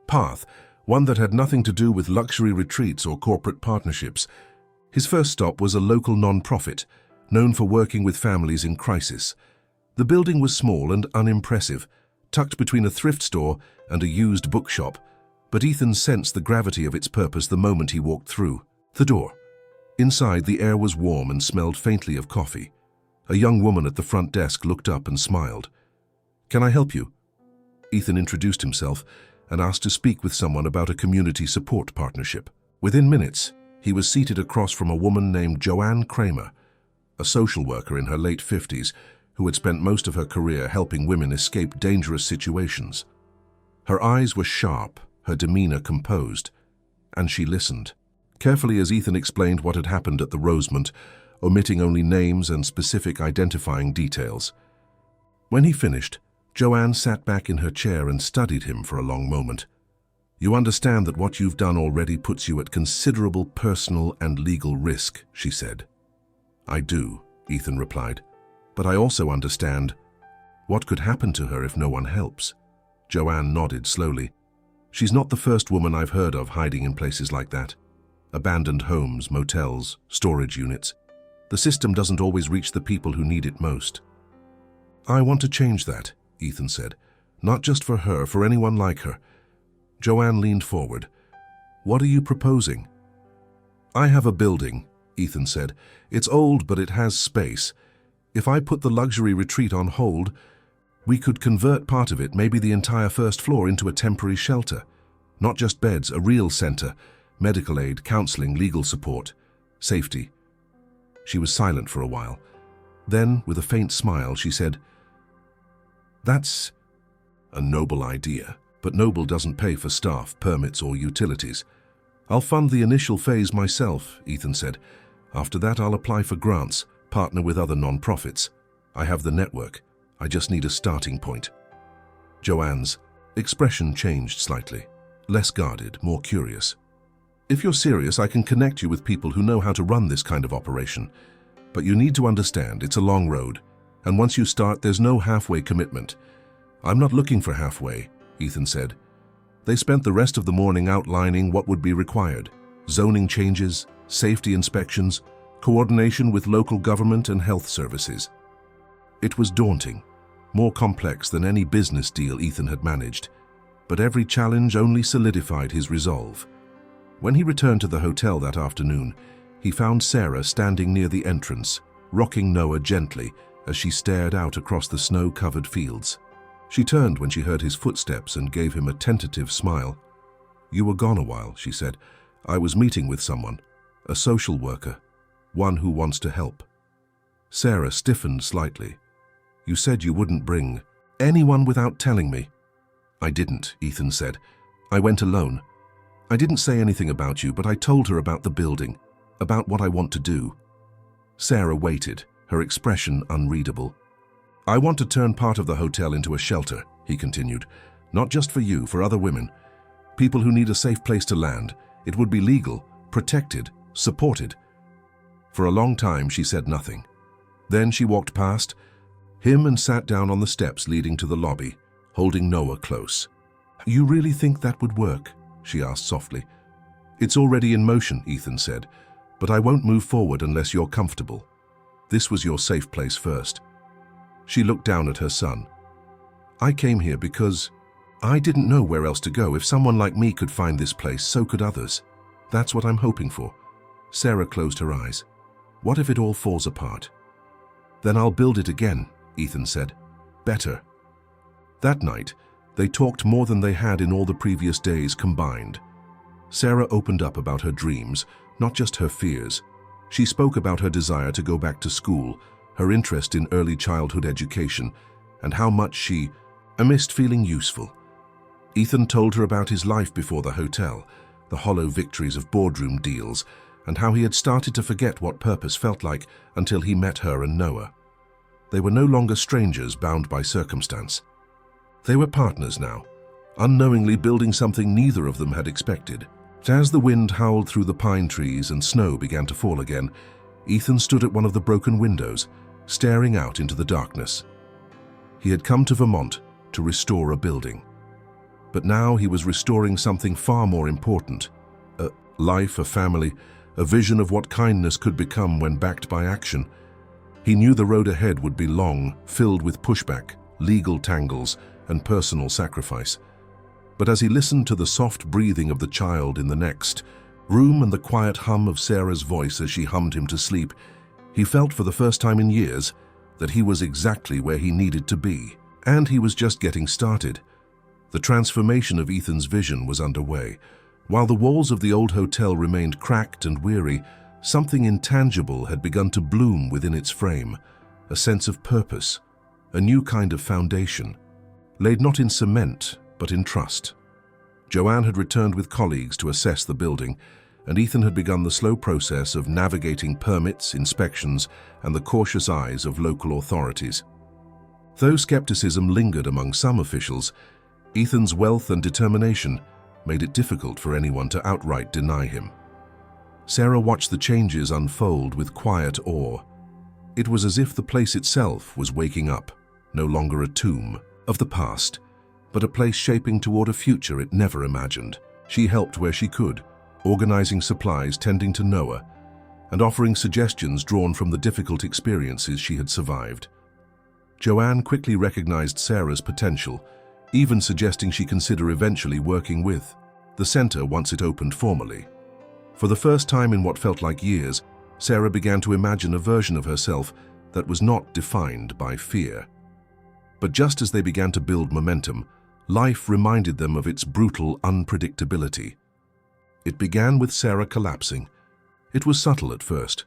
path, one that had nothing to do with luxury retreats or corporate partnerships. His first stop was a local non-profit, known for working with families in crisis. The building was small and unimpressive, tucked between a thrift store and a used bookshop, but Ethan sensed the gravity of its purpose the moment he walked through the door. Inside, the air was warm and smelled faintly of coffee. A young woman at the front desk looked up and smiled. "Can I help you?" Ethan introduced himself and asked to speak with someone about a community support partnership. Within minutes, he was seated across from a woman named Joanne Kramer, a social worker in her late 50s who had spent most of her career helping women escape dangerous situations. Her eyes were sharp, her demeanor composed, and she listened carefully as Ethan explained what had happened at the Rosemont, omitting only names and specific identifying details. When he finished, Joanne sat back in her chair and studied him for a long moment. "You understand that what you've done already puts you at considerable personal and legal risk," she said. "I do," Ethan replied, "but I also understand what could happen to her if no one helps." Joanne nodded slowly. "She's not the first woman I've heard of hiding in places like that. Abandoned homes, motels, storage units. The system doesn't always reach the people who need it most." "I want to change that," Ethan said. "Not just for her, for anyone like her." Joanne leaned forward. "What are you proposing?" "I have a building," Ethan said. "It's old, but it has space. If I put the luxury retreat on hold, we could convert part of it, maybe the entire first floor, into a temporary shelter. Not just beds, a real center. Medical aid, counseling, legal support, safety." She was silent for a while. Then, with a faint smile, she said, "That's a noble idea, but Noble doesn't pay for staff, permits, or utilities. I'll fund the initial phase myself," Ethan said. "After that, I'll apply for grants, partner with other non-profits. I have the network. I just need a starting point." Joanne's expression changed slightly, less guarded, more curious. "If you're serious, I can connect you with people who know how to run this kind of operation. But you need to understand, it's a long road, and once you start, there's no halfway commitment." "I'm not looking for halfway," Ethan said. They spent the rest of the morning outlining what would be required: zoning changes, safety inspections, coordination with local government and health services. It was daunting, more complex than any business deal Ethan had managed, but every challenge only solidified his resolve. When he returned to the hotel that afternoon, he found Sarah standing near the entrance, rocking Noah gently as she stared out across the snow-covered fields. She turned when she heard his footsteps and gave him a tentative smile. "You were gone a while," she said. "I was meeting with someone, a social worker, one who wants to help." Sarah stiffened slightly. "You said you wouldn't bring anyone without telling me." "I didn't," Ethan said. "I went alone. I didn't say anything about you, but I told her about the building, about what I want to do." Sarah waited, her expression unreadable. "I want to turn part of the hotel into a shelter," he continued. "Not just for you, for other women. People who need a safe place to land. It would be legal, protected, supported." For a long time, she said nothing. Then she walked past him and sat down on the steps leading to the lobby, holding Noah close. "You really think that would work?" she asked softly. "It's already in motion," Ethan said, "but I won't move forward unless you're comfortable. This was your safe place first." She looked down at her son. "I came here because I didn't know where else to go. If someone like me could find this place, so could others. That's what I'm hoping for." Sarah closed her eyes. "What if it all falls apart?" "Then I'll build it again," Ethan said. "Better." That night, they talked more than they had in all the previous days combined. Sarah opened up about her dreams, not just her fears. She spoke about her desire to go back to school, her interest in early childhood education, and how much she missed feeling useful. Ethan told her about his life before the hotel, the hollow victories of boardroom deals, and how he had started to forget what purpose felt like until he met her and Noah. They were no longer strangers bound by circumstance. They were partners now, unknowingly building something neither of them had expected. As the wind howled through the pine trees and snow began to fall again, Ethan stood at one of the broken windows, staring out into the darkness. He had come to Vermont to restore a building. But now he was restoring something far more important. A life, a family, a vision of what kindness could become when backed by action. He knew the road ahead would be long, filled with pushback, legal tangles, and personal sacrifice. But as he listened to the soft breathing of the child in the next room and the quiet hum of Sarah's voice as she hummed him to sleep, he felt for the first time in years that he was exactly where he needed to be. And he was just getting started. The transformation of Ethan's vision was underway. While the walls of the old hotel remained cracked and weary, something intangible had begun to bloom within its frame, a sense of purpose, a new kind of foundation, laid not in cement, but in trust. Joanne had returned with colleagues to assess the building, and Ethan had begun the slow process of navigating permits, inspections, and the cautious eyes of local authorities. Though skepticism lingered among some officials, Ethan's wealth and determination made it difficult for anyone to outright deny him. Sarah watched the changes unfold with quiet awe. It was as if the place itself was waking up, no longer a tomb of the past, but a place shaping toward a future it never imagined. She helped where she could, organizing supplies, tending to Noah, and offering suggestions drawn from the difficult experiences she had survived. Joanne quickly recognized Sarah's potential, even suggesting she consider eventually working with the center once it opened formally. For the first time in what felt like years, Sarah began to imagine a version of herself that was not defined by fear. But just as they began to build momentum, life reminded them of its brutal unpredictability. It began with Sarah collapsing. It was subtle at first,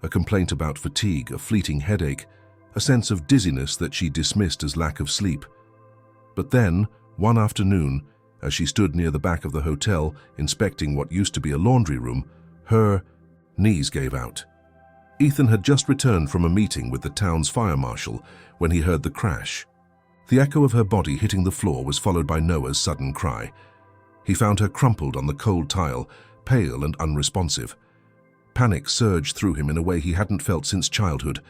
a complaint about fatigue, a fleeting headache, a sense of dizziness that she dismissed as lack of sleep. But then, one afternoon, as she stood near the back of the hotel inspecting what used to be a laundry room, her knees gave out. Ethan had just returned from a meeting with the town's fire marshal when he heard the crash. The echo of her body hitting the floor was followed by Noah's sudden cry. He found her crumpled on the cold tile, pale and unresponsive. Panic surged through him in a way he hadn't felt since childhood,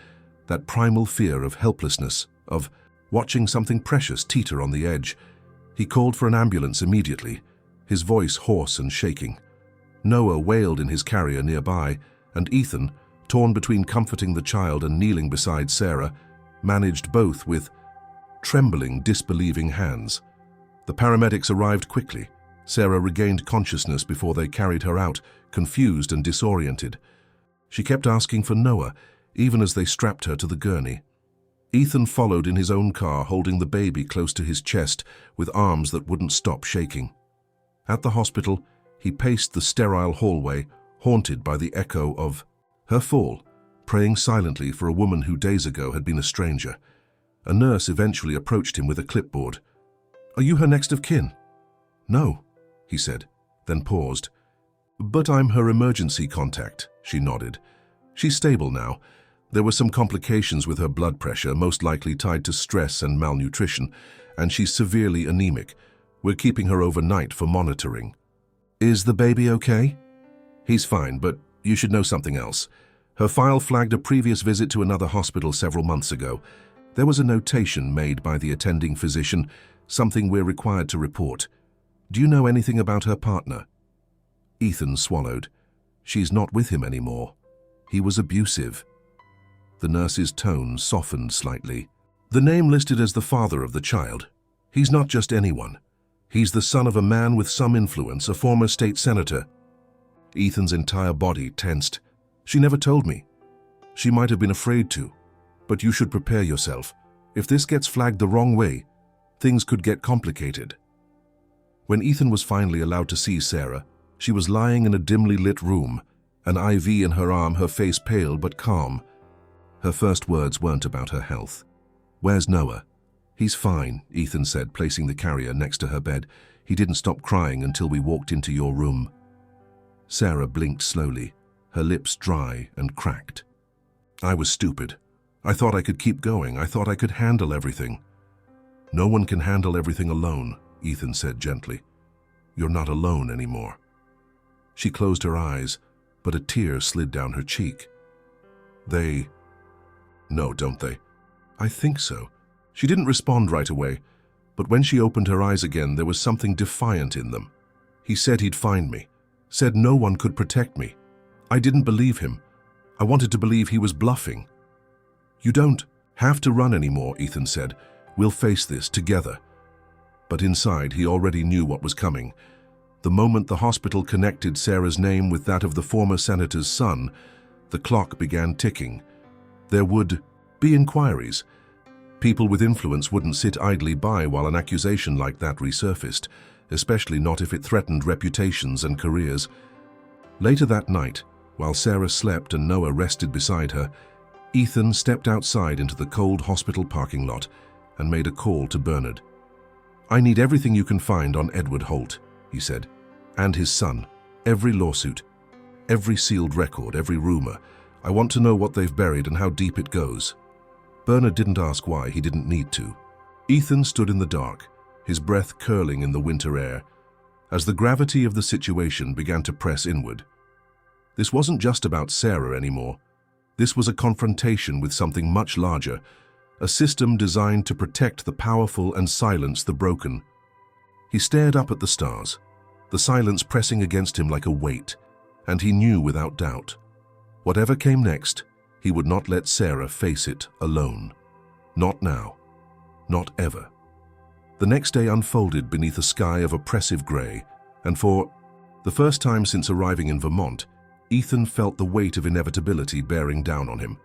that primal fear of helplessness, of watching something precious teeter on the edge. He called for an ambulance immediately, his voice hoarse and shaking. Noah wailed in his carrier nearby, and Ethan, torn between comforting the child and kneeling beside Sarah, managed both with trembling, disbelieving hands. The paramedics arrived quickly. Sarah regained consciousness before they carried her out, confused and disoriented. She kept asking for Noah, even as they strapped her to the gurney. Ethan followed in his own car, holding the baby close to his chest with arms that wouldn't stop shaking. At the hospital, he paced the sterile hallway, haunted by the echo of her fall, praying silently for a woman who days ago had been a stranger. A nurse eventually approached him with a clipboard. "Are you her next of kin?" "No," he said, then paused. "But I'm her emergency contact," she nodded. "She's stable now. There were some complications with her blood pressure, most likely tied to stress and malnutrition, and she's severely anemic. We're keeping her overnight for monitoring." "Is the baby okay?" "He's fine, but you should know something else. Her file flagged a previous visit to another hospital several months ago. There was a notation made by the attending physician, something we're required to report. Do you know anything about her partner?" Ethan swallowed. "She's not with him anymore. He was abusive." The nurse's tone softened slightly. "The name listed as the father of the child. He's not just anyone. He's the son of a man with some influence, a former state senator." Ethan's entire body tensed. "She never told me. She might have been afraid to. But you should prepare yourself. If this gets flagged the wrong way, things could get complicated." When Ethan was finally allowed to see Sarah, she was lying in a dimly lit room, an IV in her arm, her face pale but calm. Her first words weren't about her health. "Where's Noah?" "He's fine," Ethan said, placing the carrier next to her bed. "He didn't stop crying until we walked into your room." Sarah blinked slowly, her lips dry and cracked. "I was stupid. I thought I could keep going. I thought I could handle everything." "No one can handle everything alone," Ethan said gently. "You're not alone anymore." She closed her eyes, but a tear slid down her cheek. They... No, don't they? I think so. She didn't respond right away, but when she opened her eyes again, there was something defiant in them. He said he'd find me, said no one could protect me. I didn't believe him. I wanted to believe he was bluffing. You don't have to run anymore, Ethan said. We'll face this together. But inside, he already knew what was coming. The moment the hospital connected Sarah's name with that of the former senator's son, the clock began ticking. There would be inquiries. People with influence wouldn't sit idly by while an accusation like that resurfaced, especially not if it threatened reputations and careers. Later that night, while Sarah slept and Noah rested beside her, Ethan stepped outside into the cold hospital parking lot and made a call to Bernard. I need everything you can find on Edward Holt, he said, and his son. Every lawsuit, every sealed record, every rumor. I want to know what they've buried and how deep it goes. Bernard didn't ask why. He didn't need to. Ethan stood in the dark, his breath curling in the winter air, as the gravity of the situation began to press inward. This wasn't just about Sarah anymore. This was a confrontation with something much larger, a system designed to protect the powerful and silence the broken. He stared up at the stars, the silence pressing against him like a weight, and he knew without doubt. Whatever came next, he would not let Sarah face it alone. Not now. Not ever. The next day unfolded beneath a sky of oppressive grey, and for the first time since arriving in Vermont, Ethan felt the weight of inevitability bearing down on him.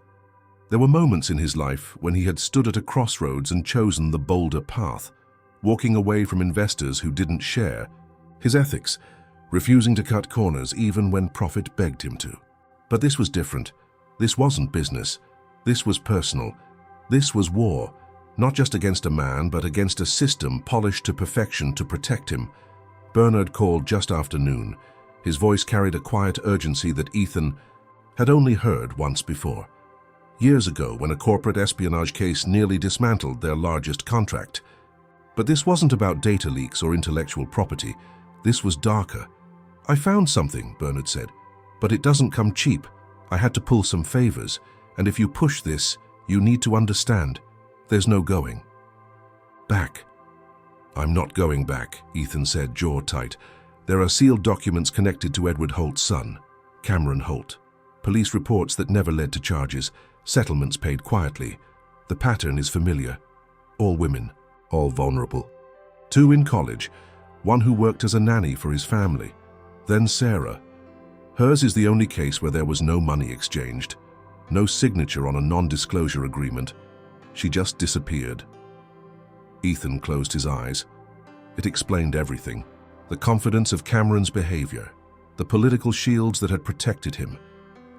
There were moments in his life when he had stood at a crossroads and chosen the bolder path, walking away from investors who didn't share his ethics, refusing to cut corners even when profit begged him to. But this was different. This wasn't business. This was personal. This was war, not just against a man, but against a system polished to perfection to protect him. Bernard called just after noon. His voice carried a quiet urgency that Ethan had only heard once before. Years ago, when a corporate espionage case nearly dismantled their largest contract. But this wasn't about data leaks or intellectual property. This was darker. I found something, Bernard said, but it doesn't come cheap. I had to pull some favors, and if you push this, you need to understand. There's no going back. I'm not going back, Ethan said, jaw tight. There are sealed documents connected to Edward Holt's son, Cameron Holt. Police reports that never led to charges, settlements paid quietly. The pattern is familiar. All women, all vulnerable. 2 in college, one who worked as a nanny for his family. Then Sarah. Hers is the only case where there was no money exchanged, no signature on a non-disclosure agreement. She just disappeared. Ethan closed his eyes. It explained everything. The confidence of Cameron's behavior, the political shields that had protected him,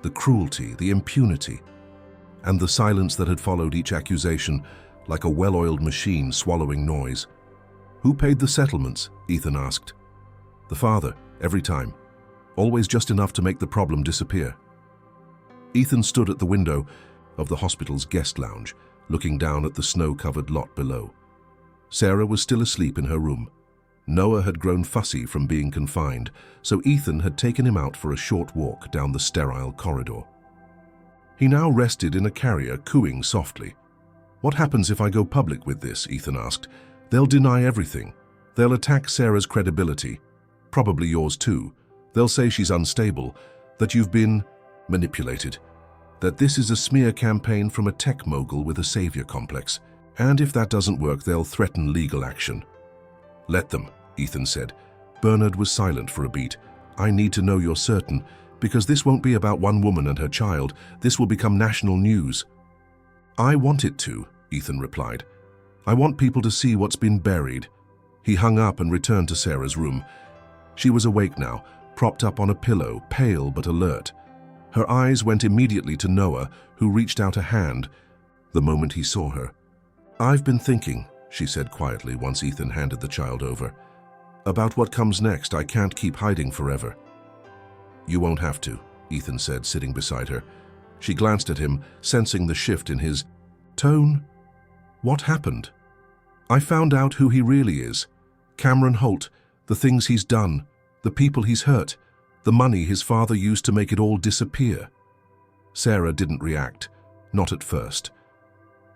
the cruelty, the impunity, and the silence that had followed each accusation like a well-oiled machine swallowing noise. Who paid the settlements? Ethan asked. The father, every time. Always just enough to make the problem disappear. Ethan stood at the window of the hospital's guest lounge, looking down at the snow-covered lot below. Sarah was still asleep in her room. Noah had grown fussy from being confined, so Ethan had taken him out for a short walk down the sterile corridor. He now rested in a carrier, cooing softly. What happens if I go public with this? Ethan asked. They'll deny everything. They'll attack Sarah's credibility. Probably yours too. They'll say she's unstable, that you've been manipulated, that this is a smear campaign from a tech mogul with a savior complex. And if that doesn't work, they'll threaten legal action. Let them, Ethan said. Bernard was silent for a beat. I need to know you're certain, because this won't be about one woman and her child. This will become national news. I want it to, Ethan replied. I want people to see what's been buried. He hung up and returned to Sarah's room. She was awake now, propped up on a pillow, pale but alert. Her eyes went immediately to Noah, who reached out a hand the moment he saw her. I've been thinking, she said quietly once Ethan handed the child over. About what comes next. I can't keep hiding forever. You won't have to, Ethan said, sitting beside her. She glanced at him, sensing the shift in his tone. What happened? I found out who he really is. Cameron Holt, the things he's done, the people he's hurt. The money his father used to make it all disappear. Sarah didn't react, not at first.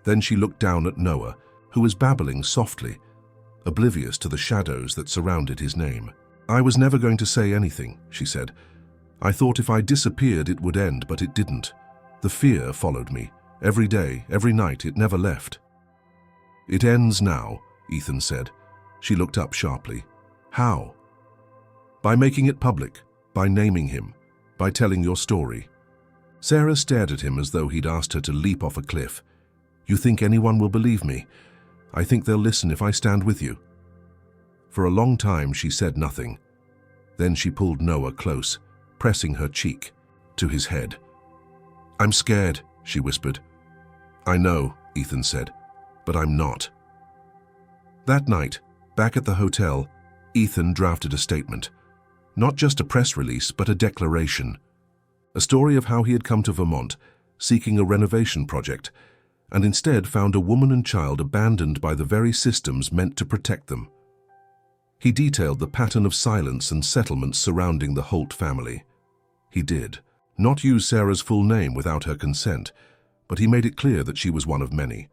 Then she looked down at Noah, who was babbling softly, oblivious to the shadows that surrounded his name. "I was never going to say anything," she said. "I thought if I disappeared it would end, but it didn't. The fear followed me. Every day, every night, it never left." "It ends now," Ethan said. She looked up sharply. "How?" "By making it public, by naming him, by telling your story." Sarah stared at him as though he'd asked her to leap off a cliff. "You think anyone will believe me? I think they'll listen if I stand with you." For a long time she said nothing. Then she pulled Noah close, pressing her cheek to his head. "I'm scared," she whispered. "I know," Ethan said, "but I'm not." That night, back at the hotel, Ethan drafted a statement. Not just a press release, but a declaration. A story of how he had come to Vermont, seeking a renovation project, and instead found a woman and child abandoned by the very systems meant to protect them. He detailed the pattern of silence and settlements surrounding the Holt family. He did not use Sarah's full name without her consent, but he made it clear that she was one of many.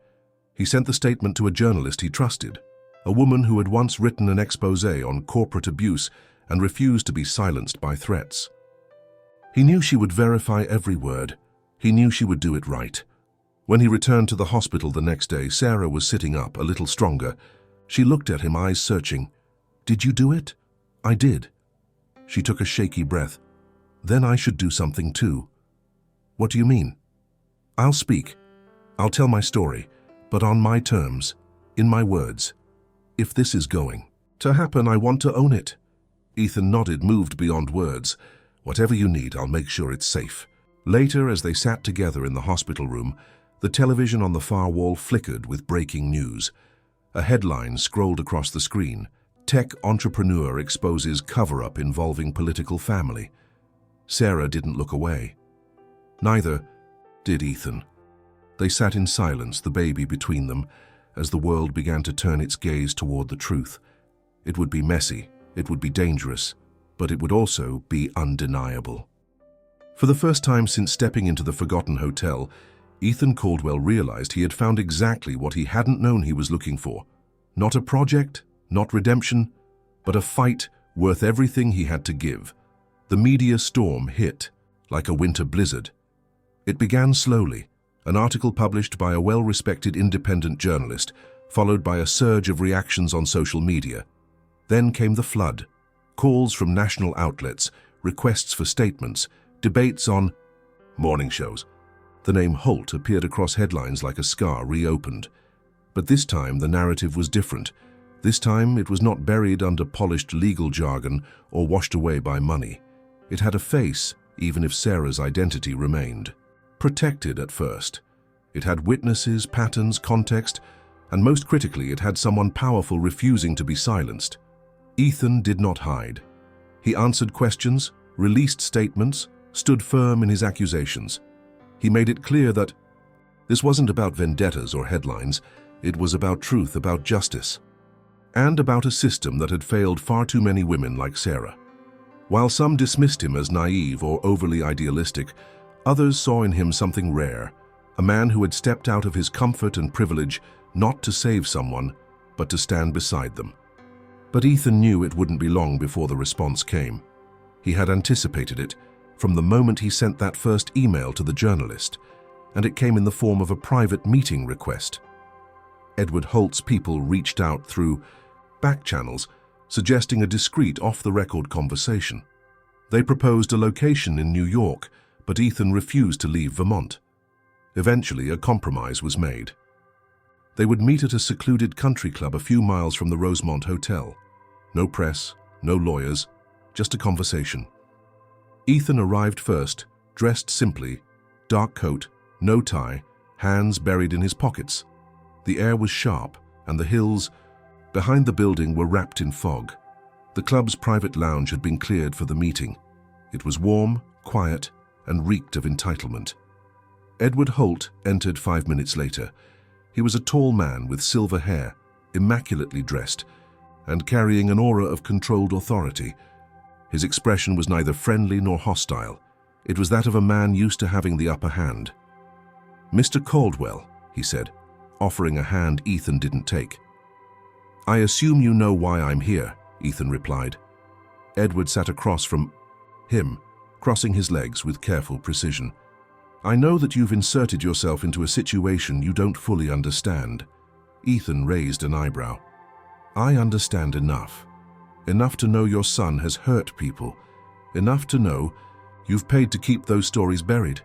He sent the statement to a journalist he trusted, a woman who had once written an exposé on corporate abuse and refused to be silenced by threats. He knew she would verify every word. He knew she would do it right. When he returned to the hospital the next day, Sarah was sitting up, a little stronger. She looked at him, eyes searching. "Did you do it?" "I did." She took a shaky breath. "Then I should do something too." "What do you mean?" "I'll speak. I'll tell my story, but on my terms, in my words. If this is going to happen, I want to own it." Ethan nodded, moved beyond words. "Whatever you need, I'll make sure it's safe." Later, as they sat together in the hospital room, the television on the far wall flickered with breaking news. A headline scrolled across the screen. "Tech entrepreneur exposes cover-up involving political family." Sarah didn't look away. Neither did Ethan. They sat in silence, the baby between them, as the world began to turn its gaze toward the truth. It would be messy, it would be dangerous, but it would also be undeniable. For the first time since stepping into the forgotten hotel, Ethan Caldwell realized he had found exactly what he hadn't known he was looking for. Not a project, not redemption, but a fight worth everything he had to give. The media storm hit like a winter blizzard. It began slowly, an article published by a well-respected independent journalist, followed by a surge of reactions on social media. Then came the flood. Calls from national outlets, requests for statements, debates on morning shows. The name Holt appeared across headlines like a scar reopened. But this time the narrative was different. This time it was not buried under polished legal jargon or washed away by money. It had a face, even if Sarah's identity remained. Protected at first. It had witnesses, patterns, context, and most critically, it had someone powerful refusing to be silenced. Ethan did not hide. He answered questions, released statements, stood firm in his accusations. He made it clear that this wasn't about vendettas or headlines. It was about truth, about justice, and about a system that had failed far too many women like Sarah. While some dismissed him as naive or overly idealistic, others saw in him something rare, a man who had stepped out of his comfort and privilege not to save someone, but to stand beside them. But Ethan knew it wouldn't be long before the response came. He had anticipated it from the moment he sent that first email to the journalist, and it came in the form of a private meeting request. Edward Holt's people reached out through back channels, suggesting a discreet, off-the-record conversation. They proposed a location in New York, but Ethan refused to leave Vermont. Eventually, a compromise was made. They would meet at a secluded country club a few miles from the Rosemont Hotel. No press, no lawyers, just a conversation. Ethan arrived first, dressed simply, dark coat, no tie, hands buried in his pockets. The air was sharp, and the hills behind the building were wrapped in fog. The club's private lounge had been cleared for the meeting. It was warm, quiet, and reeked of entitlement. Edward Holt entered 5 minutes later. He was a tall man with silver hair, immaculately dressed, and carrying an aura of controlled authority. His expression was neither friendly nor hostile. It was that of a man used to having the upper hand. "Mr. Caldwell," he said, offering a hand Ethan didn't take. "I assume you know why I'm here," Ethan replied. Edward sat across from him, crossing his legs with careful precision. "I know that you've inserted yourself into a situation you don't fully understand." Ethan raised an eyebrow. "I understand enough. Enough to know your son has hurt people. Enough to know you've paid to keep those stories buried."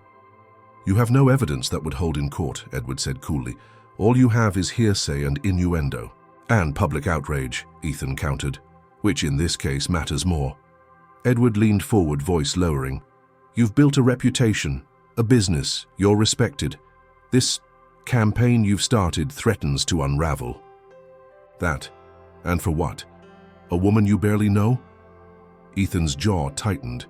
"You have no evidence that would hold in court," Edward said coolly. "All you have is hearsay and innuendo." "And public outrage," Ethan countered, "which in this case matters more." Edward leaned forward, voice lowering. "You've built a reputation, a business, you're respected. This campaign you've started threatens to unravel." "That? And for what? A woman you barely know?" Ethan's jaw tightened.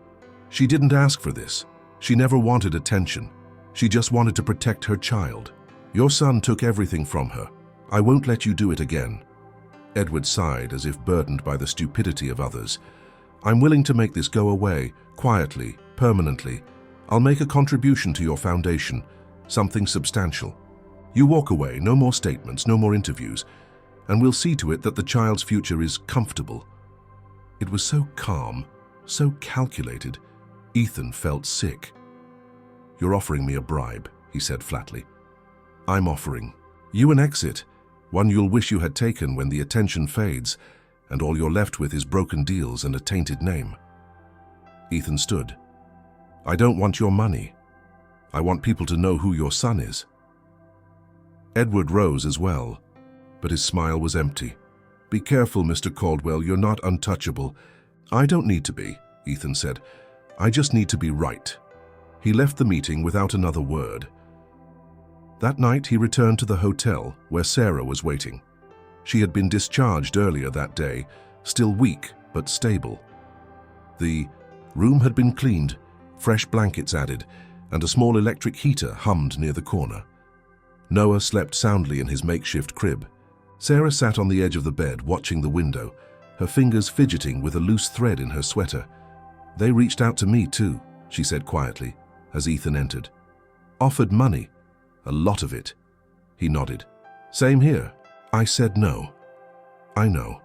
"She didn't ask for this. She never wanted attention. She just wanted to protect her child. Your son took everything from her. I won't let you do it again." Edward sighed as if burdened by the stupidity of others. "I'm willing to make this go away, quietly, permanently. I'll make a contribution to your foundation, something substantial. You walk away, no more statements, no more interviews, and we'll see to it that the child's future is comfortable." It was so calm, so calculated. Ethan felt sick. "You're offering me a bribe," he said flatly. "I'm offering you an exit, one you'll wish you had taken when the attention fades, and all you're left with is broken deals and a tainted name." Ethan stood. "I don't want your money. I want people to know who your son is." Edward rose as well, but his smile was empty. "Be careful, Mr. Caldwell, you're not untouchable." "I don't need to be," Ethan said. "I just need to be right." He left the meeting without another word. That night he returned to the hotel where Sarah was waiting. She had been discharged earlier that day, still weak but stable. The room had been cleaned, fresh blankets added, and a small electric heater hummed near the corner. Noah slept soundly in his makeshift crib. Sarah sat on the edge of the bed watching the window, her fingers fidgeting with a loose thread in her sweater. "They reached out to me too," she said quietly as Ethan entered. "Offered money. A lot of it." He nodded. "Same here. I said no." "I know."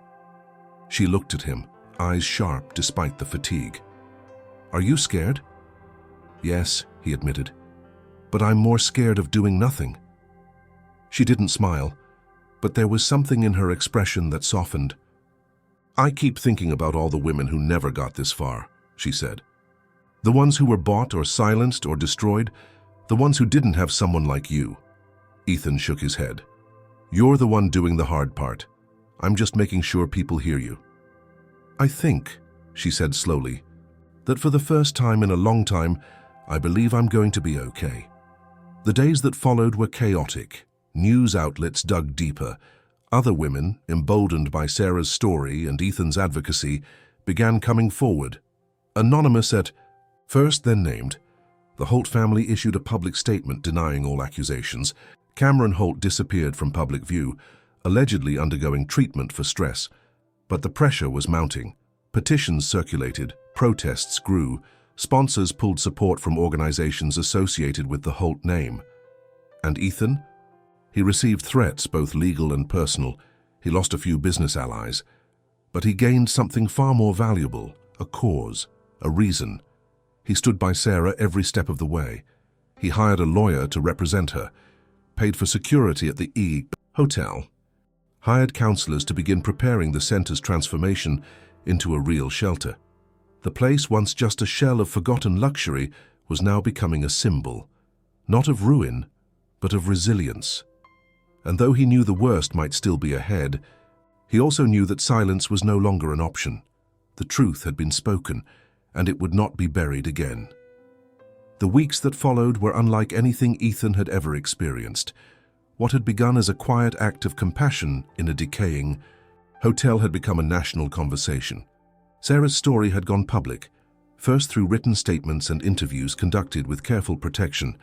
She looked at him, eyes sharp despite the fatigue. "Are you scared?" "Yes," he admitted. "But I'm more scared of doing nothing." She didn't smile, but there was something in her expression that softened. "I keep thinking about all the women who never got this far," she said. "The ones who were bought or silenced or destroyed, the ones who didn't have someone like you." Ethan shook his head. "You're the one doing the hard part. I'm just making sure people hear you." "I think," she said slowly, "that for the first time in a long time, I believe I'm going to be okay." The days that followed were chaotic. News outlets dug deeper. Other women, emboldened by Sarah's story and Ethan's advocacy, began coming forward. Anonymous at first, then named, the Holt family issued a public statement denying all accusations. Cameron Holt disappeared from public view, allegedly undergoing treatment for stress. But the pressure was mounting. Petitions circulated, protests grew, sponsors pulled support from organizations associated with the Holt name. And Ethan? He received threats, both legal and personal. He lost a few business allies. But he gained something far more valuable, a cause, a reason. He stood by Sarah every step of the way. He hired a lawyer to represent her, paid for security at the hotel, hired counselors to begin preparing the center's transformation into a real shelter. The place, once just a shell of forgotten luxury, was now becoming a symbol, not of ruin, but of resilience. And though he knew the worst might still be ahead, he also knew that silence was no longer an option. The truth had been spoken, and it would not be buried again. The weeks that followed were unlike anything Ethan had ever experienced. What had begun as a quiet act of compassion in a decaying hotel had become a national conversation. Sarah's story had gone public, first through written statements and interviews conducted with careful protection,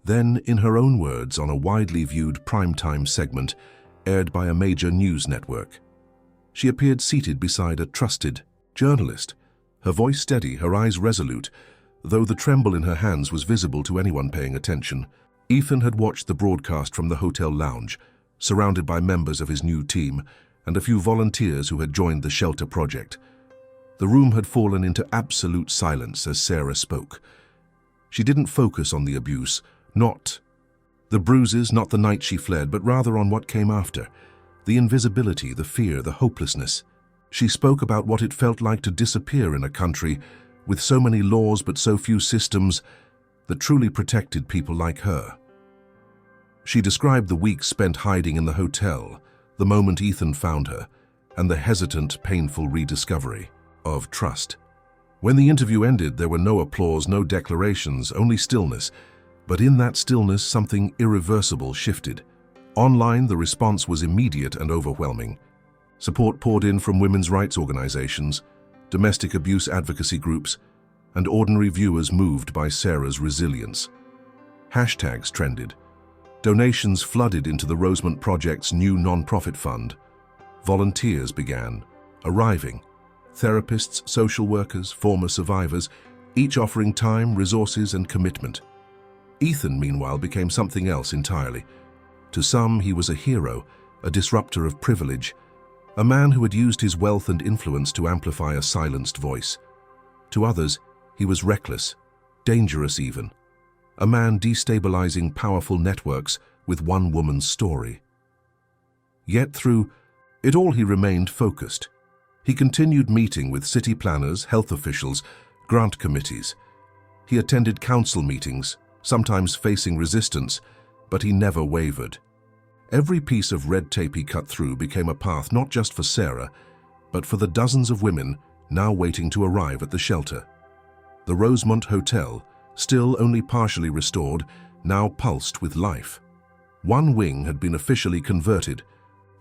then, in her own words, on a widely viewed primetime segment aired by a major news network. She appeared seated beside a trusted journalist, her voice steady, her eyes resolute, though the tremble in her hands was visible to anyone paying attention. Ethan had watched the broadcast from the hotel lounge, surrounded by members of his new team and a few volunteers who had joined the shelter project. The room had fallen into absolute silence as Sarah spoke. She didn't focus on the abuse, not the bruises, not the night she fled, but rather on what came after. The invisibility, the fear, the hopelessness. She spoke about what it felt like to disappear in a country with so many laws but so few systems that truly protected people like her. She described the weeks spent hiding in the hotel, the moment Ethan found her, and the hesitant, painful rediscovery of trust. When the interview ended, there were no applause, no declarations, only stillness. But in that stillness, something irreversible shifted. Online, the response was immediate and overwhelming. Support poured in from women's rights organizations, domestic abuse advocacy groups, and ordinary viewers moved by Sarah's resilience. Hashtags trended. Donations flooded into the Rosemont Project's new non-profit fund. Volunteers began arriving. Therapists, social workers, former survivors, each offering time, resources, and commitment. Ethan, meanwhile, became something else entirely. To some, he was a hero, a disruptor of privilege, a man who had used his wealth and influence to amplify a silenced voice. To others, he was reckless, dangerous even, a man destabilizing powerful networks with one woman's story. Yet through it all, he remained focused. He continued meeting with city planners, health officials, grant committees. He attended council meetings, sometimes facing resistance, but he never wavered. Every piece of red tape he cut through became a path not just for Sarah, but for the dozens of women now waiting to arrive at the shelter. The Rosemont Hotel, still only partially restored, now pulsed with life. One wing had been officially converted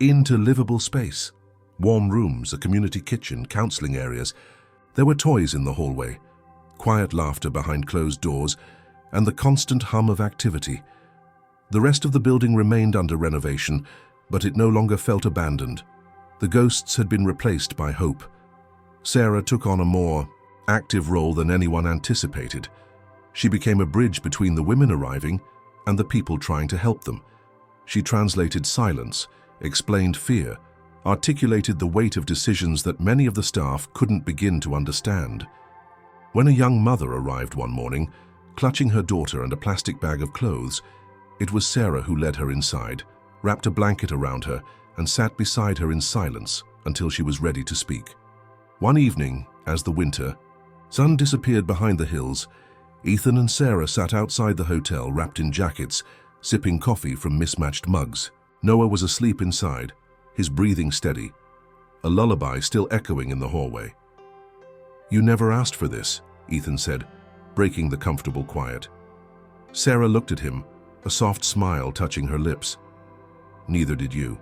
into livable space. Warm rooms, a community kitchen, counseling areas. There were toys in the hallway, quiet laughter behind closed doors, and the constant hum of activity. The rest of the building remained under renovation, but it no longer felt abandoned. The ghosts had been replaced by hope. Sarah took on a more active role than anyone anticipated. She became a bridge between the women arriving and the people trying to help them. She translated silence, explained fear, articulated the weight of decisions that many of the staff couldn't begin to understand. When a young mother arrived one morning, clutching her daughter and a plastic bag of clothes, it was Sarah who led her inside, wrapped a blanket around her, and sat beside her in silence until she was ready to speak. One evening, as the winter sun disappeared behind the hills, Ethan and Sarah sat outside the hotel wrapped in jackets, sipping coffee from mismatched mugs. Noah was asleep inside, his breathing steady, a lullaby still echoing in the hallway. "You never asked for this," Ethan said, breaking the comfortable quiet. Sarah looked at him, a soft smile touching her lips. "Neither did you."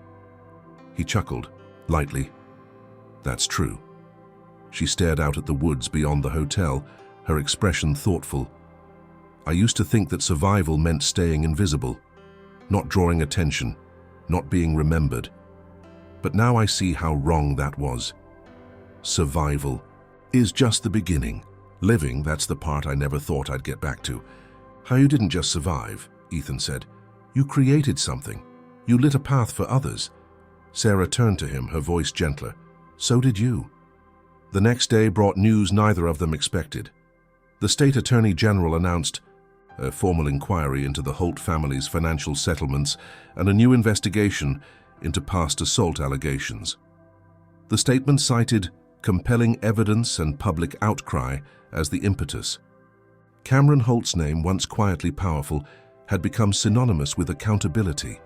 He chuckled, lightly. "That's true." She stared out at the woods beyond the hotel, her expression thoughtful. "I used to think that survival meant staying invisible, not drawing attention, not being remembered. But now I see how wrong that was. Survival is just the beginning. Living, that's the part I never thought I'd get back to." "How you didn't just survive," Ethan said. "You created something. You lit a path for others." Sarah turned to him, her voice gentler. "So did you." The next day brought news neither of them expected. The state attorney general announced a formal inquiry into the Holt family's financial settlements and a new investigation into past assault allegations. The statement cited compelling evidence and public outcry as the impetus. Cameron Holt's name, once quietly powerful, had become synonymous with accountability.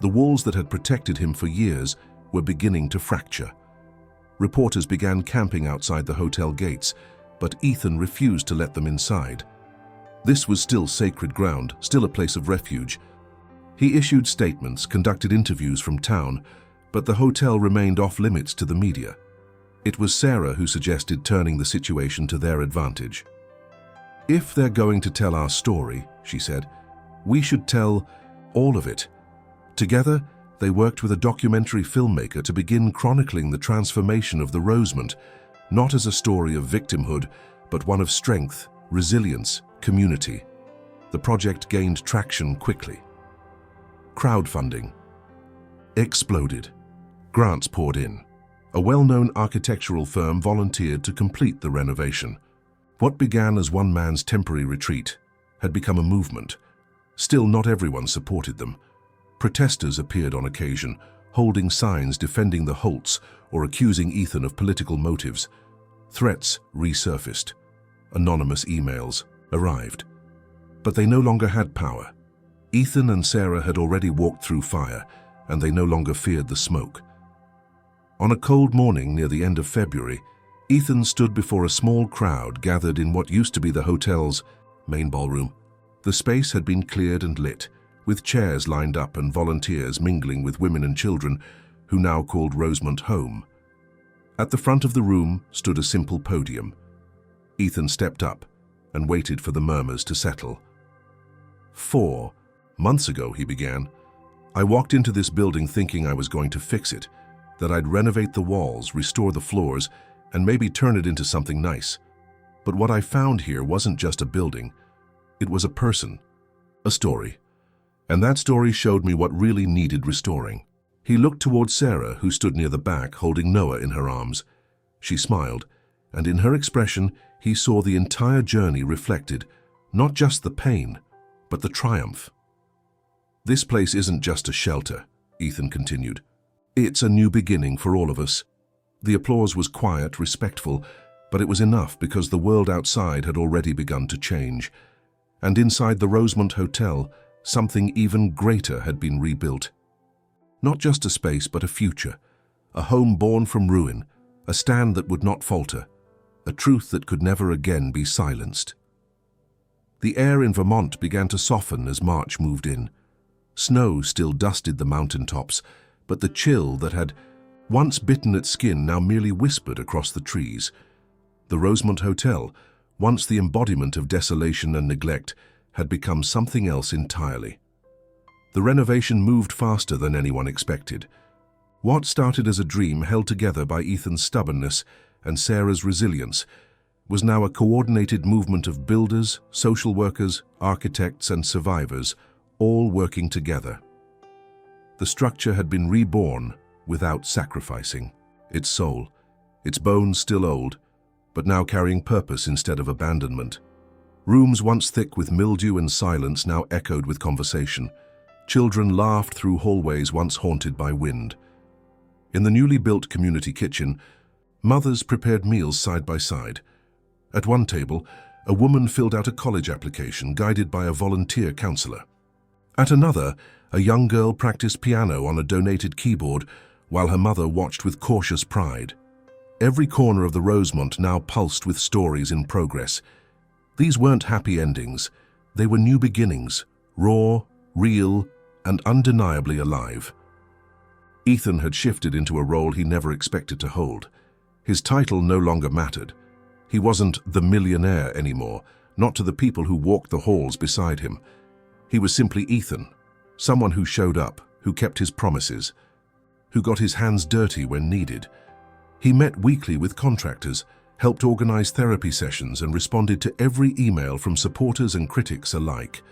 The walls that had protected him for years were beginning to fracture. Reporters began camping outside the hotel gates, but Ethan refused to let them inside. This was still sacred ground, still a place of refuge. He issued statements, conducted interviews from town, but the hotel remained off-limits to the media. It was Sarah who suggested turning the situation to their advantage. "If they're going to tell our story," she said, "we should tell all of it." Together, they worked with a documentary filmmaker to begin chronicling the transformation of the Rosemont, not as a story of victimhood, but one of strength, resilience, community. The project gained traction quickly. Crowdfunding exploded. Grants poured in. A well-known architectural firm volunteered to complete the renovation. What began as one man's temporary retreat had become a movement. Still, not everyone supported them. Protesters appeared on occasion, holding signs defending the Holts or accusing Ethan of political motives. Threats resurfaced. Anonymous emails arrived. But they no longer had power. Ethan and Sarah had already walked through fire, and they no longer feared the smoke. On a cold morning near the end of February, Ethan stood before a small crowd gathered in what used to be the hotel's main ballroom. The space had been cleared and lit, with chairs lined up and volunteers mingling with women and children who now called Rosemont home. At the front of the room stood a simple podium. Ethan stepped up and waited for the murmurs to settle. 4 months ago, he began, I walked into this building thinking I was going to fix it, that I'd renovate the walls, restore the floors, and maybe turn it into something nice. But what I found here wasn't just a building. It was a person, a story. And that story showed me what really needed restoring. He looked toward Sarah, who stood near the back, holding Noah in her arms. She smiled, and in her expression, he saw the entire journey reflected, not just the pain, but the triumph. This place isn't just a shelter, Ethan continued. It's a new beginning for all of us. The applause was quiet, respectful, but it was enough because the world outside had already begun to change. And inside the Rosemont Hotel, something even greater had been rebuilt. Not just a space, but a future. A home born from ruin, a stand that would not falter, a truth that could never again be silenced. The air in Vermont began to soften as March moved in. Snow still dusted the mountaintops, but the chill that had once bitten at skin now merely whispered across the trees. The Rosemont Hotel, once the embodiment of desolation and neglect, had become something else entirely. The renovation moved faster than anyone expected. What started as a dream held together by Ethan's stubbornness and Sarah's resilience was now a coordinated movement of builders, social workers, architects, and survivors, all working together. The structure had been reborn without sacrificing its soul, its bones still old, but now carrying purpose instead of abandonment. Rooms once thick with mildew and silence now echoed with conversation. Children laughed through hallways once haunted by wind. In the newly built community kitchen, mothers prepared meals side by side. At one table, a woman filled out a college application guided by a volunteer counselor. At another, a young girl practiced piano on a donated keyboard while her mother watched with cautious pride. Every corner of the Rosemont now pulsed with stories in progress. These weren't happy endings. They were new beginnings, raw, real, and undeniably alive. Ethan had shifted into a role he never expected to hold. His title no longer mattered. He wasn't the millionaire anymore, not to the people who walked the halls beside him. He was simply Ethan, someone who showed up, who kept his promises, who got his hands dirty when needed. He met weekly with contractors, helped organize therapy sessions, and responded to every email from supporters and critics alike.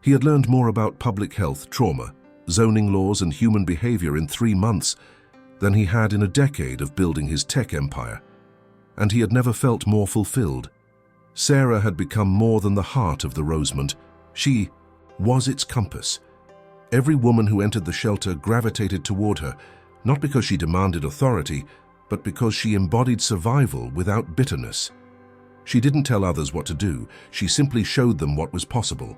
He had learned more about public health, trauma, zoning laws, and human behavior in 3 months than he had in a decade of building his tech empire. And he had never felt more fulfilled. Sarah had become more than the heart of the Rosemont. She was its compass. Every woman who entered the shelter gravitated toward her, not because she demanded authority, but because she embodied survival without bitterness. She didn't tell others what to do, she simply showed them what was possible.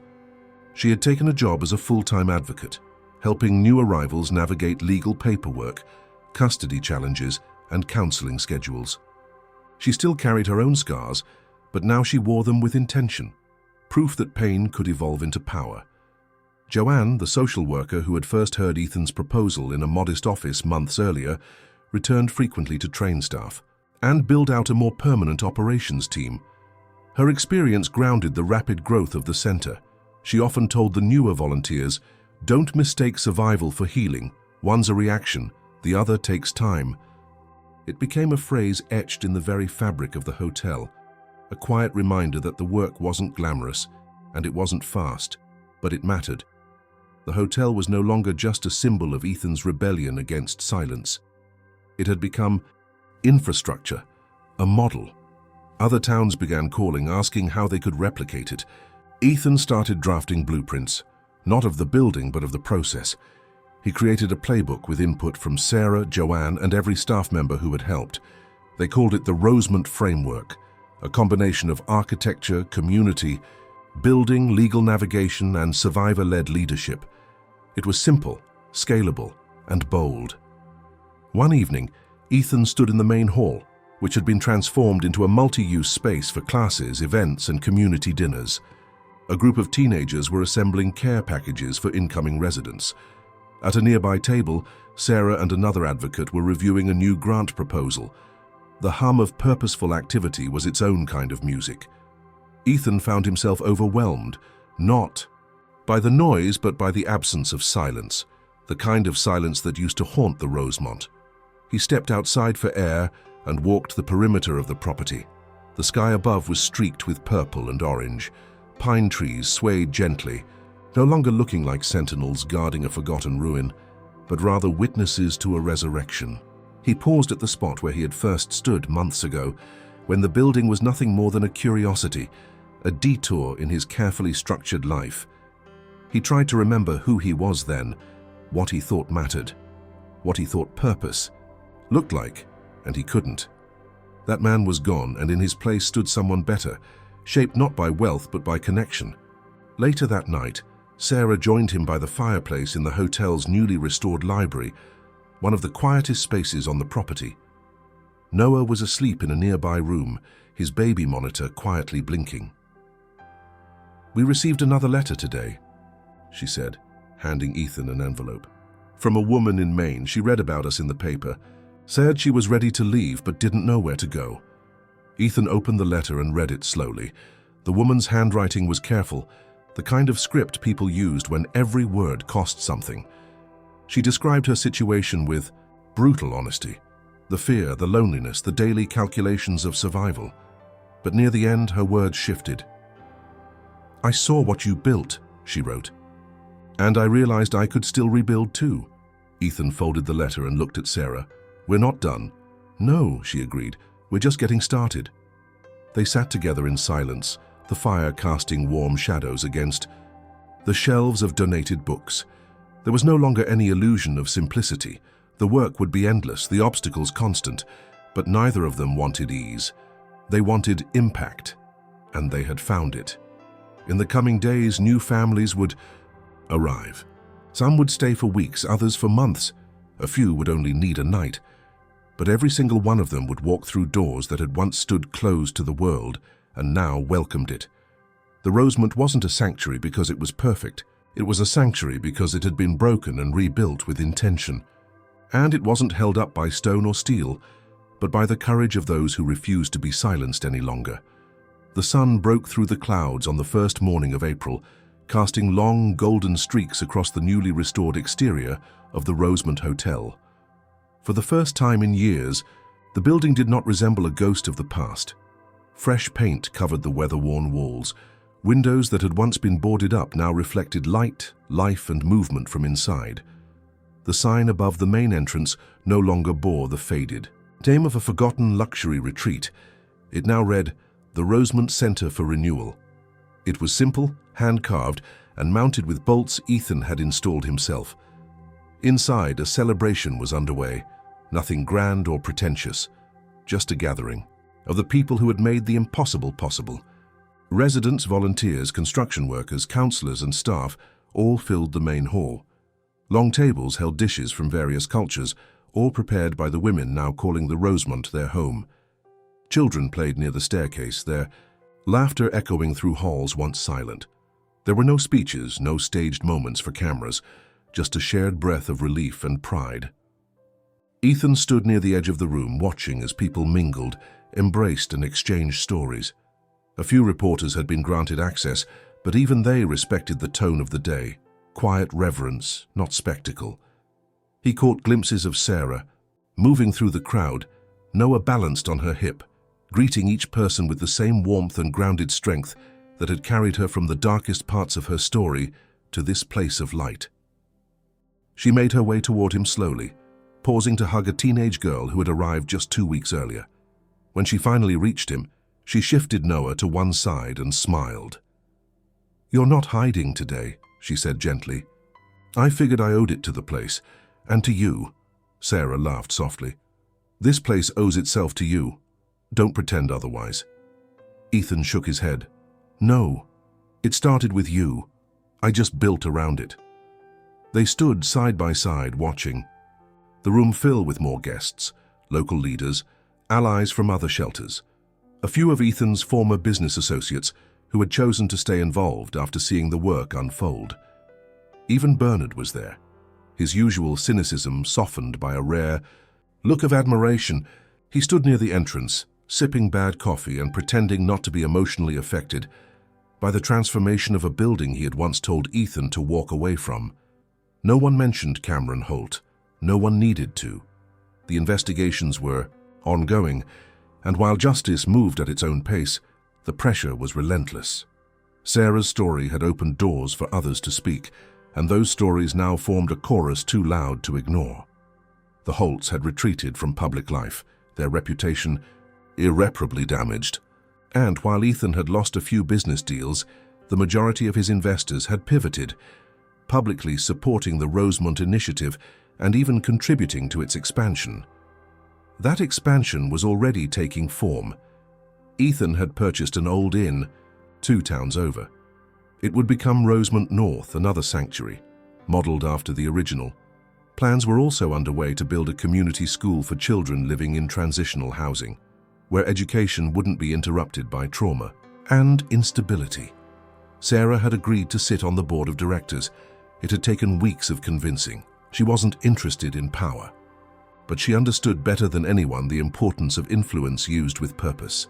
She had taken a job as a full-time advocate, helping new arrivals navigate legal paperwork, custody challenges, and counseling schedules. She still carried her own scars, but now she wore them with intention, proof that pain could evolve into power. Joanne, the social worker who had first heard Ethan's proposal in a modest office months earlier, returned frequently to train staff and build out a more permanent operations team. Her experience grounded the rapid growth of the center. She often told the newer volunteers, "Don't mistake survival for healing. One's a reaction, the other takes time." It became a phrase etched in the very fabric of the hotel, a quiet reminder that the work wasn't glamorous and it wasn't fast, but it mattered. The hotel was no longer just a symbol of Ethan's rebellion against silence. It had become infrastructure, a model. Other towns began calling, asking how they could replicate it. Ethan started drafting blueprints, not of the building but of the process. He created a playbook with input from Sarah, Joanne, and every staff member who had helped. They called it the Rosemont Framework, a combination of architecture, community, building, legal navigation, and survivor-led leadership. It was simple, scalable, and bold. One evening, Ethan stood in the main hall, which had been transformed into a multi-use space for classes, events, and community dinners. A group of teenagers were assembling care packages for incoming residents. At a nearby table, Sarah and another advocate were reviewing a new grant proposal. The hum of purposeful activity was its own kind of music. Ethan found himself overwhelmed, not by the noise but by the absence of silence, the kind of silence that used to haunt the Rosemont. He stepped outside for air and walked the perimeter of the property. The sky above was streaked with purple and orange. Pine trees swayed gently, no longer looking like sentinels guarding a forgotten ruin, but rather witnesses to a resurrection. He paused at the spot where he had first stood months ago, when the building was nothing more than a curiosity, a detour in his carefully structured life. He tried to remember who he was then, what he thought mattered, what he thought purpose looked like, and he couldn't. That man was gone, and in his place stood someone better, shaped not by wealth but by connection. Later that night, Sarah joined him by the fireplace in the hotel's newly restored library, one of the quietest spaces on the property. Noah was asleep in a nearby room, his baby monitor quietly blinking. "We received another letter today," she said, handing Ethan an envelope. "From a woman in Maine. She read about us in the paper. Said she was ready to leave but didn't know where to go." Ethan opened the letter and read it slowly. The woman's handwriting was careful, the kind of script people used when every word cost something. She described her situation with brutal honesty, the fear, the loneliness, the daily calculations of survival. But near the end, her words shifted. "I saw what you built," she wrote, "and I realized I could still rebuild too." Ethan folded the letter and looked at Sarah. "We're not done." "No," she agreed. "We're just getting started." They sat together in silence, the fire casting warm shadows against the shelves of donated books. There was no longer any illusion of simplicity. The work would be endless, the obstacles constant, but neither of them wanted ease. They wanted impact, and they had found it. In the coming days, new families would arrive. Some would stay for weeks, others for months. A few would only need a night. But every single one of them would walk through doors that had once stood closed to the world and now welcomed it. The Rosemont wasn't a sanctuary because it was perfect. It was a sanctuary because it had been broken and rebuilt with intention. And it wasn't held up by stone or steel, but by the courage of those who refused to be silenced any longer. The sun broke through the clouds on the first morning of April, casting long golden streaks across the newly restored exterior of the Rosemont Hotel. For the first time in years, the building did not resemble a ghost of the past. Fresh paint covered the weather-worn walls. Windows that had once been boarded up now reflected light, life, and movement from inside. The sign above the main entrance no longer bore the faded name of a forgotten luxury retreat. It now read, "The Rosemont Center for Renewal." It was simple, hand-carved, and mounted with bolts Ethan had installed himself. Inside, a celebration was underway. Nothing grand or pretentious, just a gathering of the people who had made the impossible possible. Residents, volunteers, construction workers, counselors, and staff all filled the main hall. Long tables held dishes from various cultures, all prepared by the women now calling the Rosemont their home. Children played near the staircase, their laughter echoing through halls once silent. There were no speeches, no staged moments for cameras, just a shared breath of relief and pride. Ethan stood near the edge of the room, watching as people mingled, embraced, and exchanged stories. A few reporters had been granted access, but even they respected the tone of the day, quiet reverence, not spectacle. He caught glimpses of Sarah, moving through the crowd, Noah balanced on her hip, greeting each person with the same warmth and grounded strength that had carried her from the darkest parts of her story to this place of light. She made her way toward him slowly, pausing to hug a teenage girl who had arrived just 2 weeks earlier. When she finally reached him, she shifted Noah to one side and smiled. "You're not hiding today," she said gently. "I figured I owed it to the place, and to you." Sarah laughed softly. "This place owes itself to you. Don't pretend otherwise." Ethan shook his head. "No, it started with you. I just built around it." They stood side by side watching. The room filled with more guests, local leaders, allies from other shelters. A few of Ethan's former business associates who had chosen to stay involved after seeing the work unfold. Even Bernard was there, his usual cynicism softened by a rare look of admiration. He stood near the entrance, sipping bad coffee and pretending not to be emotionally affected by the transformation of a building he had once told Ethan to walk away from. No one mentioned Cameron Holt. No one needed to. The investigations were ongoing, and while justice moved at its own pace, the pressure was relentless. Sarah's story had opened doors for others to speak, and those stories now formed a chorus too loud to ignore. The Holts had retreated from public life, their reputation irreparably damaged. And while Ethan had lost a few business deals, the majority of his investors had pivoted, publicly supporting the Rosemont initiative and even contributing to its expansion. That expansion was already taking form. Ethan had purchased an old inn 2 towns over. It would become Rosemont North, another sanctuary, modeled after the original. Plans were also underway to build a community school for children living in transitional housing, where education wouldn't be interrupted by trauma and instability. Sarah had agreed to sit on the board of directors. It had taken weeks of convincing. She wasn't interested in power, but she understood better than anyone the importance of influence used with purpose.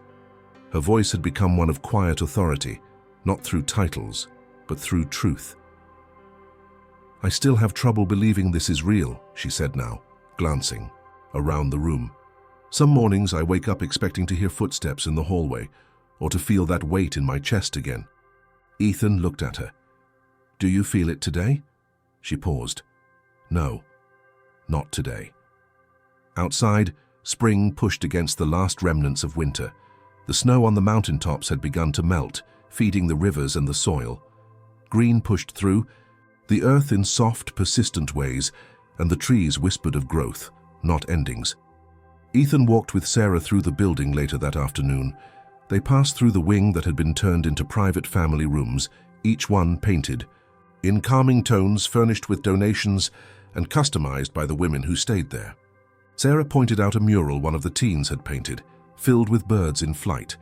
Her voice had become one of quiet authority, not through titles, but through truth. "I still have trouble believing this is real," she said now, glancing around the room. "Some mornings I wake up expecting to hear footsteps in the hallway, or to feel that weight in my chest again." Ethan looked at her. "Do you feel it today?" She paused. "No, not today." Outside, spring pushed against the last remnants of winter. The snow on the mountaintops had begun to melt, feeding the rivers and the soil. Green pushed through, the earth in soft, persistent ways, and the trees whispered of growth, not endings. Ethan walked with Sarah through the building later that afternoon. They passed through the wing that had been turned into private family rooms, each one painted, in calming tones furnished with donations and customized by the women who stayed there. Sarah pointed out a mural one of the teens had painted, filled with birds in flight.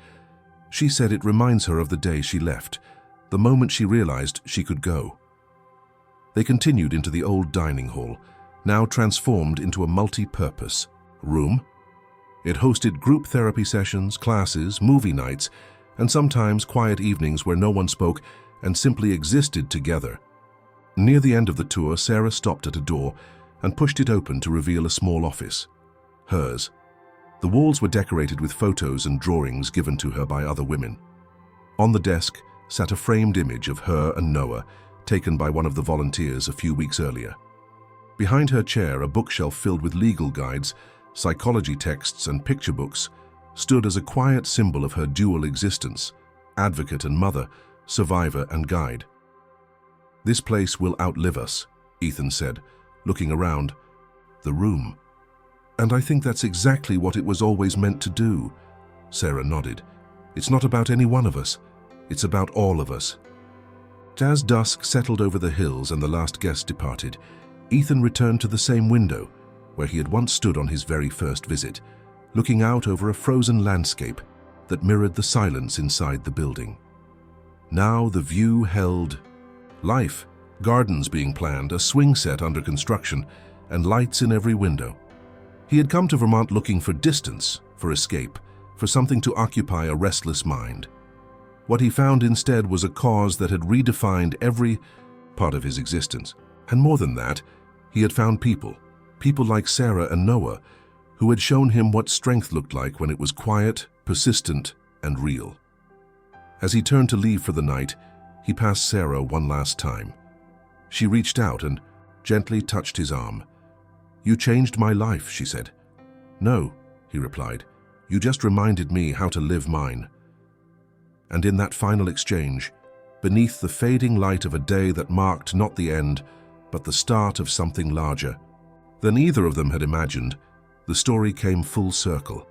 She said it reminds her of the day she left, the moment she realized she could go. They continued into the old dining hall, now transformed into a multi-purpose room. It hosted group therapy sessions, classes, movie nights, and sometimes quiet evenings where no one spoke and simply existed together. Near the end of the tour, Sarah stopped at a door and pushed it open to reveal a small office. Hers. The walls were decorated with photos and drawings given to her by other women. On the desk sat a framed image of her and Noah, taken by one of the volunteers a few weeks earlier. Behind her chair, a bookshelf filled with legal guides, psychology texts, and picture books stood as a quiet symbol of her dual existence, advocate and mother, survivor and guide. "This place will outlive us," Ethan said, looking around the room. "And I think that's exactly what it was always meant to do." Sarah nodded. "It's not about any one of us. It's about all of us." As dusk settled over the hills and the last guest departed, Ethan returned to the same window where he had once stood on his very first visit, looking out over a frozen landscape that mirrored the silence inside the building. Now the view held life, gardens being planned, a swing set under construction, and lights in every window. He had come to Vermont looking for distance, for escape, for something to occupy a restless mind. What he found instead was a cause that had redefined every part of his existence. And more than that, he had found people like Sarah and Noah, who had shown him what strength looked like when it was quiet, persistent, and real. As he turned to leave for the night, he passed Sarah one last time. She reached out and gently touched his arm. "You changed my life," she said. "No," he replied. "You just reminded me how to live mine." And in that final exchange, beneath the fading light of a day that marked not the end, but the start of something larger than either of them had imagined, the story came full circle.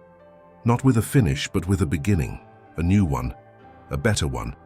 Not with a finish, but with a beginning, a new one, a better one,